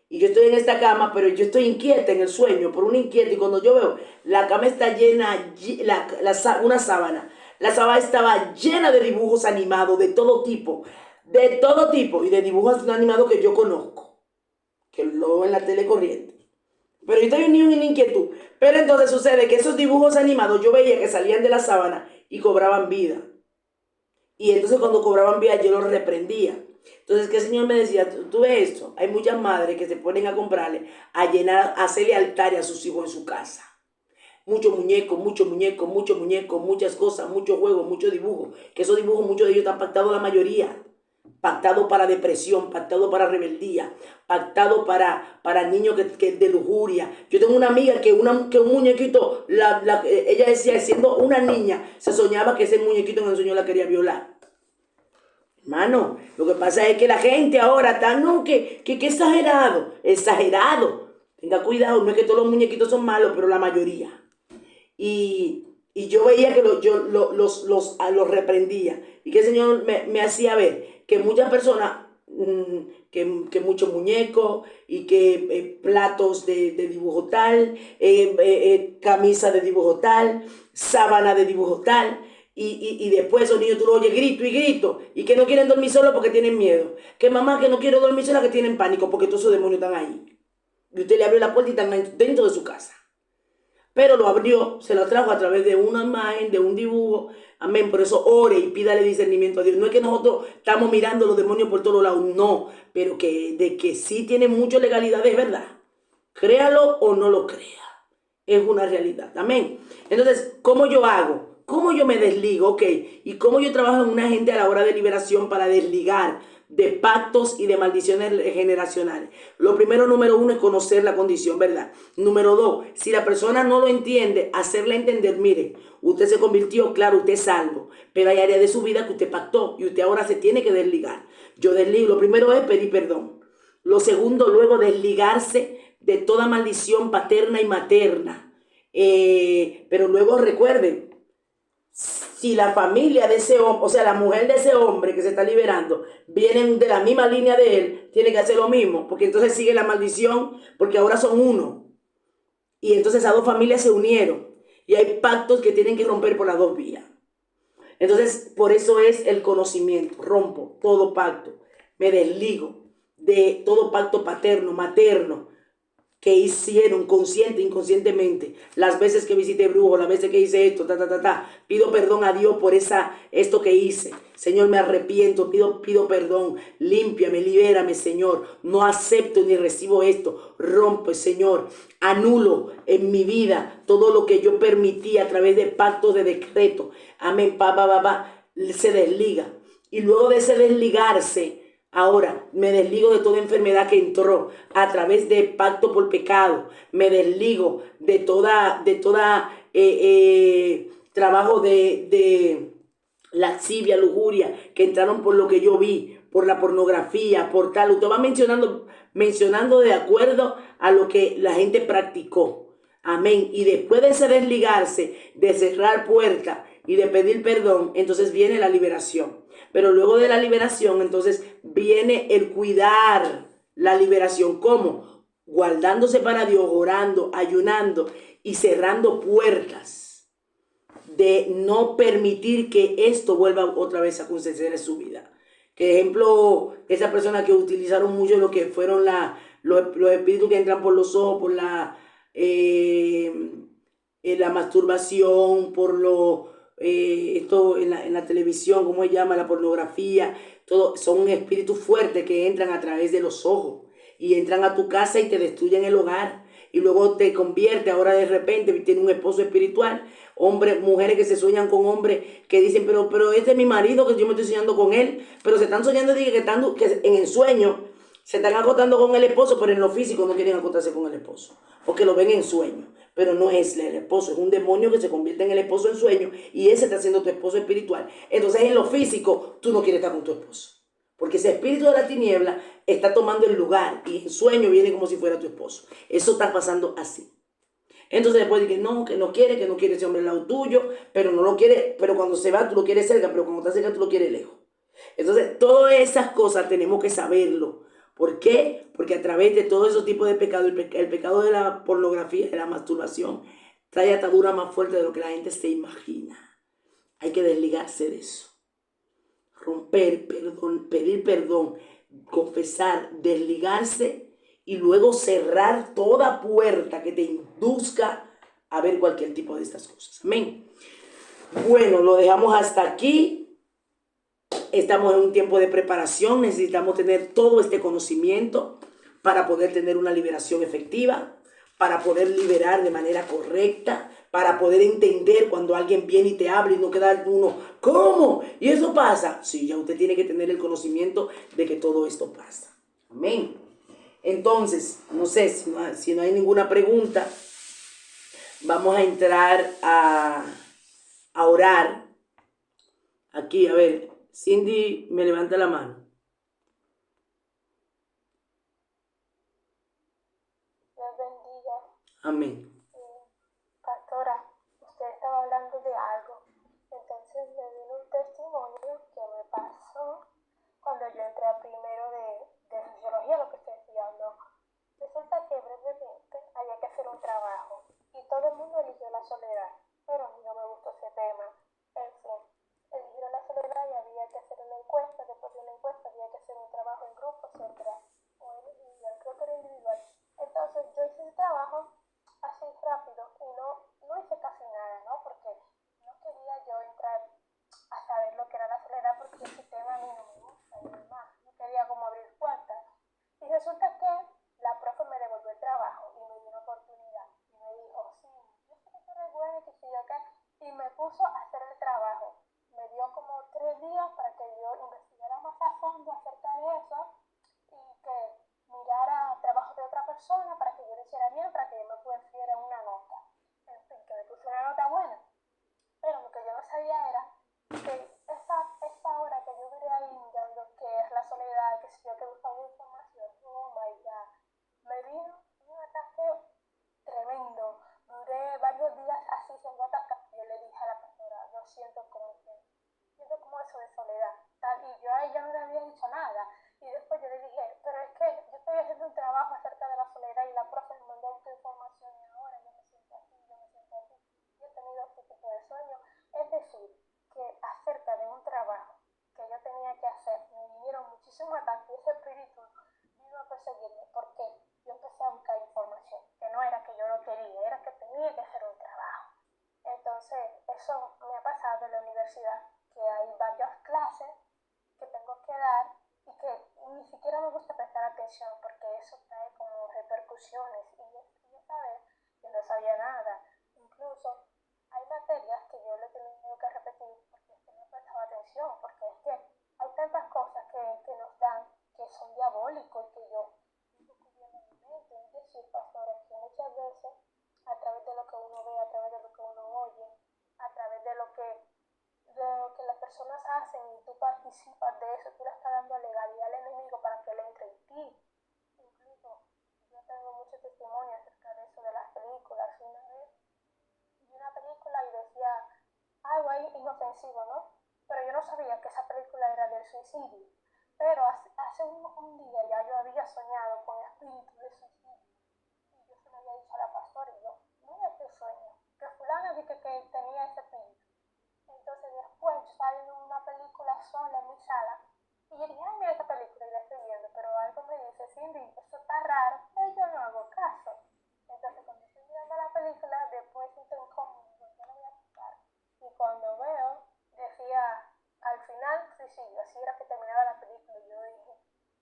Y yo estoy en esta cama, pero yo estoy inquieta en el sueño, por una inquieta. Y cuando yo veo, la cama está llena, una sábana. La sábana estaba llena de dibujos animados de todo tipo. De todo tipo. Y de dibujos animados que yo conozco. Que lo veo en la tele corriente. Pero yo tenía una inquietud. Pero entonces sucede que esos dibujos animados yo veía que salían de la sábana y cobraban vida. Y entonces cuando cobraban vida yo los reprendía. Entonces, ¿qué el Señor me decía? Tú ves esto. Hay muchas madres que se ponen a comprarle, a llenar, a hacerle altares a sus hijos en su casa. Muchos muñecos, muchas cosas, muchos juegos, muchos dibujos. Que esos dibujos, muchos de ellos están pactados la mayoría. Pactado para depresión, pactado para rebeldía, pactado para niños que de lujuria. Yo tengo una amiga que un muñequito, ella decía, siendo una niña, se soñaba que ese muñequito en el sueño la quería violar. Hermano, lo que pasa es que la gente ahora está, no, que exagerado, exagerado. Tenga cuidado, no es que todos los muñequitos son malos, pero la mayoría. Y yo veía que los reprendía. Y que el Señor me hacía ver que muchas personas, que muchos muñecos y que platos de dibujo tal, camisa de dibujo tal, sábana de dibujo tal. Y después esos niños tú los oyes grito y grito. Y que no quieren dormir solos porque tienen miedo. Que mamá que no quiere dormir sola que tienen pánico porque todos esos demonios están ahí. Y usted le abrió la puerta y están dentro de su casa. Pero lo abrió, se lo trajo a través de una imagen, de un dibujo. Amén. Por eso ore y pídale discernimiento a Dios. No es que nosotros estamos mirando los demonios por todos lados, no. Pero de que sí tiene mucha legalidad, es verdad. Créalo o no lo crea. Es una realidad. Amén. Entonces, ¿cómo yo hago? ¿Cómo yo me desligo? Ok. ¿Y cómo yo trabajo en una gente a la hora de liberación para desligar de pactos y de maldiciones generacionales? Lo primero, número uno, es conocer la condición, ¿verdad? Número dos, si la persona no lo entiende, hacerle entender, mire, usted se convirtió, claro, usted es salvo, pero hay áreas de su vida que usted pactó y usted ahora se tiene que desligar. Yo desligo, lo primero es pedir perdón. Lo segundo, luego desligarse de toda maldición paterna y materna. Pero luego recuerden, si la familia de ese hombre, o sea, la mujer de ese hombre que se está liberando, vienen de la misma línea de él, tiene que hacer lo mismo, porque entonces sigue la maldición, porque ahora son uno. Y entonces esas dos familias se unieron. Y hay pactos que tienen que romper por las dos vías. Entonces, por eso es el conocimiento. Rompo todo pacto. Me desligo de todo pacto paterno, materno, que hicieron consciente, inconscientemente, las veces que visité brujo, las veces que hice esto, pido perdón a Dios por esto que hice. Señor, me arrepiento, pido perdón, límpiame, libérame, Señor, no acepto ni recibo esto, rompe, Señor, anulo en mi vida todo lo que yo permití a través de pactos de decreto, amén, se desliga, y luego de ese desligarse, ahora me desligo de toda enfermedad que entró a través de pacto por pecado. Me desligo de toda trabajo de lascivia, lujuria, que entraron por lo que yo vi, por la pornografía, por tal. Usted va mencionando de acuerdo a lo que la gente practicó. Amén. Y después de ese desligarse, de cerrar puertas y de pedir perdón, entonces viene la liberación. Pero luego de la liberación, entonces viene el cuidar la liberación. ¿Cómo? guardándose para Dios, orando, ayunando y cerrando puertas de no permitir que esto vuelva otra vez a suceder en su vida. Que ejemplo, esa persona que utilizaron mucho lo que fueron los espíritus que entran por los ojos, por la masturbación, por esto en la televisión, ¿cómo se llama? La pornografía, todo, son espíritus fuertes que entran a través de los ojos y entran a tu casa y te destruyen el hogar y luego te convierte, ahora de repente tiene un esposo espiritual, hombres, mujeres que se sueñan con hombres que dicen, pero este es mi marido, que yo me estoy soñando con él, pero se están soñando que en el sueño se están acostando con el esposo, pero en lo físico no quieren acostarse con el esposo, porque lo ven en sueño, pero no es el esposo, es un demonio que se convierte en el esposo en sueño y ese está siendo tu esposo espiritual. Entonces en lo físico tú no quieres estar con tu esposo, porque ese espíritu de la tiniebla está tomando el lugar y en sueño viene como si fuera tu esposo. Eso está pasando así. Entonces después de que no quiere ese hombre al lado tuyo, pero no lo quiere, pero cuando se va tú lo quieres cerca, pero cuando está cerca tú lo quieres lejos. Entonces todas esas cosas tenemos que saberlo. ¿Por qué? Porque a través de todos esos tipos de pecados, el pecado de la pornografía, de la masturbación, trae atadura más fuerte de lo que la gente se imagina. Hay que desligarse de eso. Romper, perdón, pedir perdón, confesar, desligarse y luego cerrar toda puerta que te induzca a ver cualquier tipo de estas cosas. Amén. Bueno, lo dejamos hasta aquí. Estamos en un tiempo de preparación. Necesitamos tener todo este conocimiento para poder tener una liberación efectiva, para poder liberar de manera correcta, para poder entender cuando alguien viene y te habla y no queda uno, ¿cómo? ¿Y eso pasa? Sí, ya usted tiene que tener el conocimiento de que todo esto pasa. Amén. Entonces, no sé, si no hay ninguna pregunta, vamos a entrar a orar. Aquí, a ver, Cindy me levanta la mano. Dios bendiga. Amén. Pastora, usted estaba hablando de algo. Entonces me vino un testimonio que me pasó cuando yo entré a primero de sociología, lo que estoy estudiando. Resulta que brevemente había que hacer un trabajo y todo el mundo eligió la soledad, pero a mí no me gustó ese tema. En fin, eligieron la soledad y había que hacer una encuesta. Después de una encuesta había que hacer un trabajo en grupo, etcétera, o individual, creo que era individual. Entonces yo hice el trabajo así rápido y no hice casi nada, ¿no? Porque no quería yo entrar a saber lo que era la soledad porque ese tema a mí no me gusta y demás. No quería como abrir puertas. Y resulta que la profe me devolvió el trabajo y me dio una oportunidad. Y me dijo, sí, yo sé que tú eres buena y que si yo acá. Y me puso a hacer el trabajo. Me dio como 3 días para que yo investigara más a fondo acerca de eso y que mirara trabajo de otra persona para que yo lo hiciera bien, para que yo me pusiera una nota. En fin, que me pusiera una nota buena. Pero lo que yo no sabía era que esa hora que yo duré ahí mirando qué es la soledad, que si yo que buscaba información, oh my god, me vino un ataque tremendo. Duré varios días así sin atacar. Yo le dije a la pastora, yo siento como eso de soledad, tal, y yo a ella no le había dicho nada. Y después yo le dije, pero es que yo estoy haciendo un trabajo acerca de la soledad y la profe me mandó mucha información y ahora yo me siento así, yo me siento así. Y he tenido este tipo de sueño. Es decir, que acerca de un trabajo que yo tenía que hacer, me vinieron muchísimos ataques y ese espíritu vino a perseguirme porque yo empecé a buscar información, que no era que yo lo quería, era que tenía que hacer un trabajo. Entonces, eso me ha pasado en la universidad, que hay varias clases que tengo que dar y que ni siquiera me gusta prestar atención porque eso trae como repercusiones y esa vez yo no sabía nada. Incluso hay materias que yo le he tenido que repetir porque es que no prestaba atención, porque es que hay tantas cosas que nos dan que son diabólicos y que yo tengo cubriendo mi mente. Es decir, pastores, que muchas veces a través de lo que uno ve, a través de lo que uno oye, a través de lo que las personas hacen y tú participas de eso, tú le estás dando legalidad al enemigo para que él entre en ti. Incluso yo tengo mucho testimonio acerca de eso, de las películas. Una vez vi una película y decía algo ahí inofensivo, ¿no? Pero yo no sabía que esa película era del suicidio. Pero hace un día ya yo había soñado con espíritu de suicidio. que tenía ese espíritu. Entonces después yo estaba viendo una película sola en mi sala y yo dije, ay, mira esta película y la estoy viendo, pero algo me dice, Cindy, eso está raro, pero yo no hago caso. Entonces cuando estoy mirando la película, después siento incómodo, yo no voy a quitar. Y cuando veo, decía, al final, sí, así era que terminaba la película y yo dije,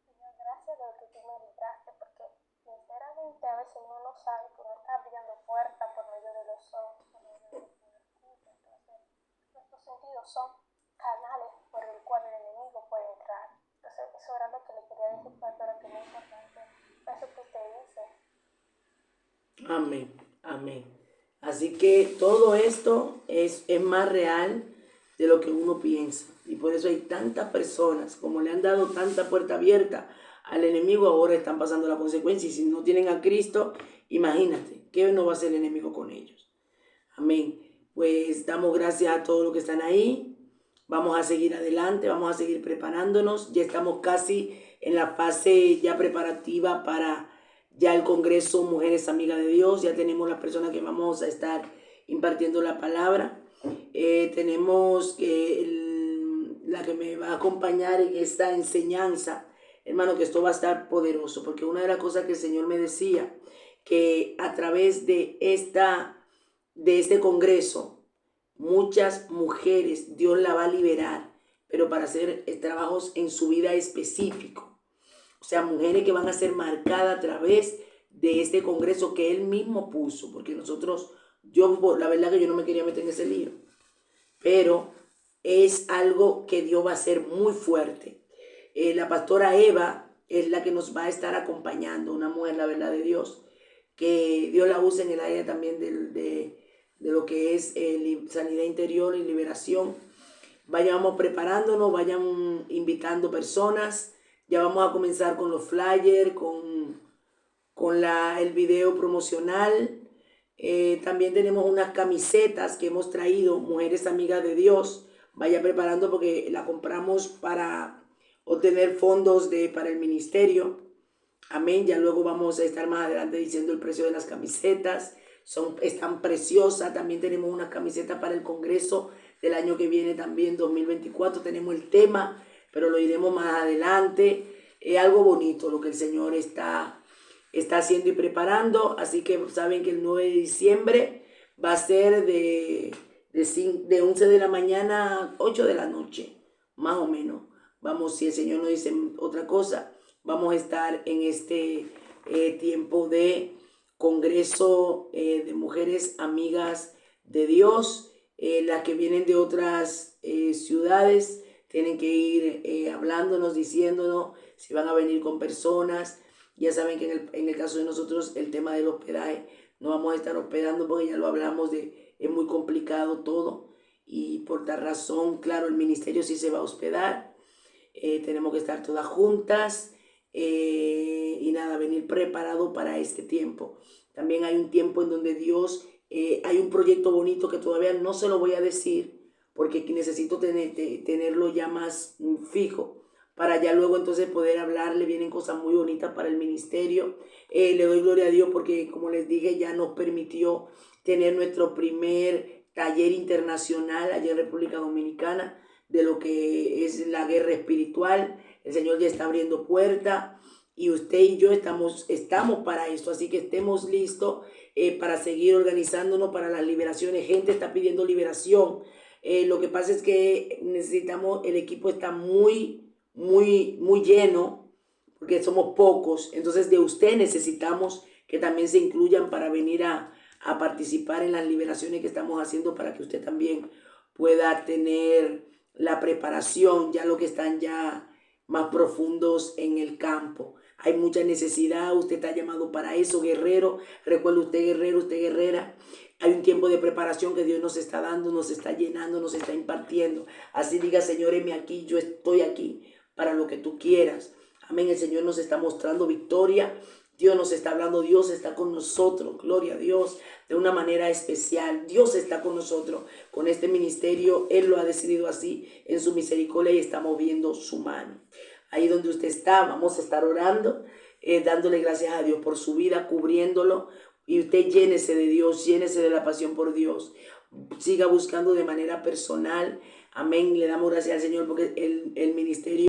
Señor, gracias de que tú me libraste, porque sinceramente a veces uno no sabe que uno está abriendo puertas por medio de los ojos, por medio de los escucha. Entonces, nuestros sentidos son canales por el cual el enemigo puede entrar. Entonces, eso era lo que le quería decir, pastora, que es muy importante eso que usted dice. Amén, amén. Así que todo esto es más real de lo que uno piensa. Y por eso hay tantas personas, como le han dado tanta puerta abierta al enemigo, ahora están pasando la consecuencia. Y si no tienen a Cristo, imagínate, ¿qué no va a hacer el enemigo con ellos? Amén. Pues damos gracias a todos los que están ahí. Vamos a seguir adelante, vamos a seguir preparándonos. Ya estamos casi en la fase ya preparativa para ya el Congreso Mujeres Amigas de Dios. Ya tenemos las personas que vamos a estar impartiendo la palabra. Tenemos la que me va a acompañar en esta enseñanza. Hermano, que esto va a estar poderoso, porque una de las cosas que el Señor me decía, que a través de este Congreso, muchas mujeres Dios la va a liberar, pero para hacer trabajos en su vida específico. O sea, mujeres que van a ser marcadas a través de este Congreso que Él mismo puso, porque la verdad que yo no me quería meter en ese lío, pero es algo que Dios va a hacer muy fuerte. La pastora Eva es la que nos va a estar acompañando, una mujer, la verdad de Dios, que Dios la usa en el área también de lo que es sanidad interior y liberación. Vayamos preparándonos, vayan invitando personas. Ya vamos a comenzar con los flyers, con el video promocional. También tenemos unas camisetas que hemos traído, Mujeres Amigas de Dios. Vaya preparando porque la compramos para obtener fondos para el ministerio. Amén. Ya luego vamos a estar más adelante diciendo el precio de las camisetas. Están preciosas. También tenemos unas camisetas para el Congreso del año que viene, también 2024. Tenemos el tema, pero lo iremos más adelante. Es algo bonito lo que el Señor está haciendo y preparando. Así que saben que el 9 de diciembre va a ser de 11 de la mañana a 8 de la noche, más o menos. Vamos, si el Señor nos dice otra cosa, vamos a estar en este tiempo de Congreso de Mujeres Amigas de Dios. Las que vienen de otras ciudades tienen que ir hablándonos, diciéndonos si van a venir con personas. Ya saben que en el caso de nosotros el tema del hospedaje, no vamos a estar hospedando porque ya lo hablamos es muy complicado todo. Y por tal razón, claro, el ministerio sí se va a hospedar. Tenemos que estar todas juntas y nada, venir preparado para este tiempo. También hay un tiempo en donde Dios, hay un proyecto bonito que todavía no se lo voy a decir porque necesito tenerlo ya más fijo para ya luego entonces poder hablarle. Vienen cosas muy bonitas para el ministerio. Le doy gloria a Dios porque, como les dije, ya nos permitió tener nuestro primer taller internacional allá en República Dominicana de lo que es la guerra espiritual. El Señor ya está abriendo puertas y usted y yo estamos para esto, así que estemos listos para seguir organizándonos para las liberaciones. Gente está pidiendo liberación. Lo que pasa es que el equipo está muy lleno porque somos pocos, entonces de usted necesitamos que también se incluyan para venir a participar en las liberaciones que estamos haciendo para que usted también pueda tener la preparación, ya lo que están ya más profundos en el campo. Hay mucha necesidad, usted está llamado para eso, guerrero. Recuerde usted, guerrero, usted guerrera. Hay un tiempo de preparación que Dios nos está dando, nos está llenando, nos está impartiendo. Así diga, Señor, heme aquí, yo estoy aquí para lo que tú quieras. Amén, el Señor nos está mostrando victoria. Dios nos está hablando, Dios está con nosotros, gloria a Dios, de una manera especial. Dios está con nosotros, con este ministerio. Él lo ha decidido así en su misericordia y estamos viendo su mano. Ahí donde usted está, vamos a estar orando, dándole gracias a Dios por su vida, cubriéndolo. Y usted llénese de Dios, llénese de la pasión por Dios. siga buscando de manera personal. Amén. Le damos gracias al Señor porque el ministerio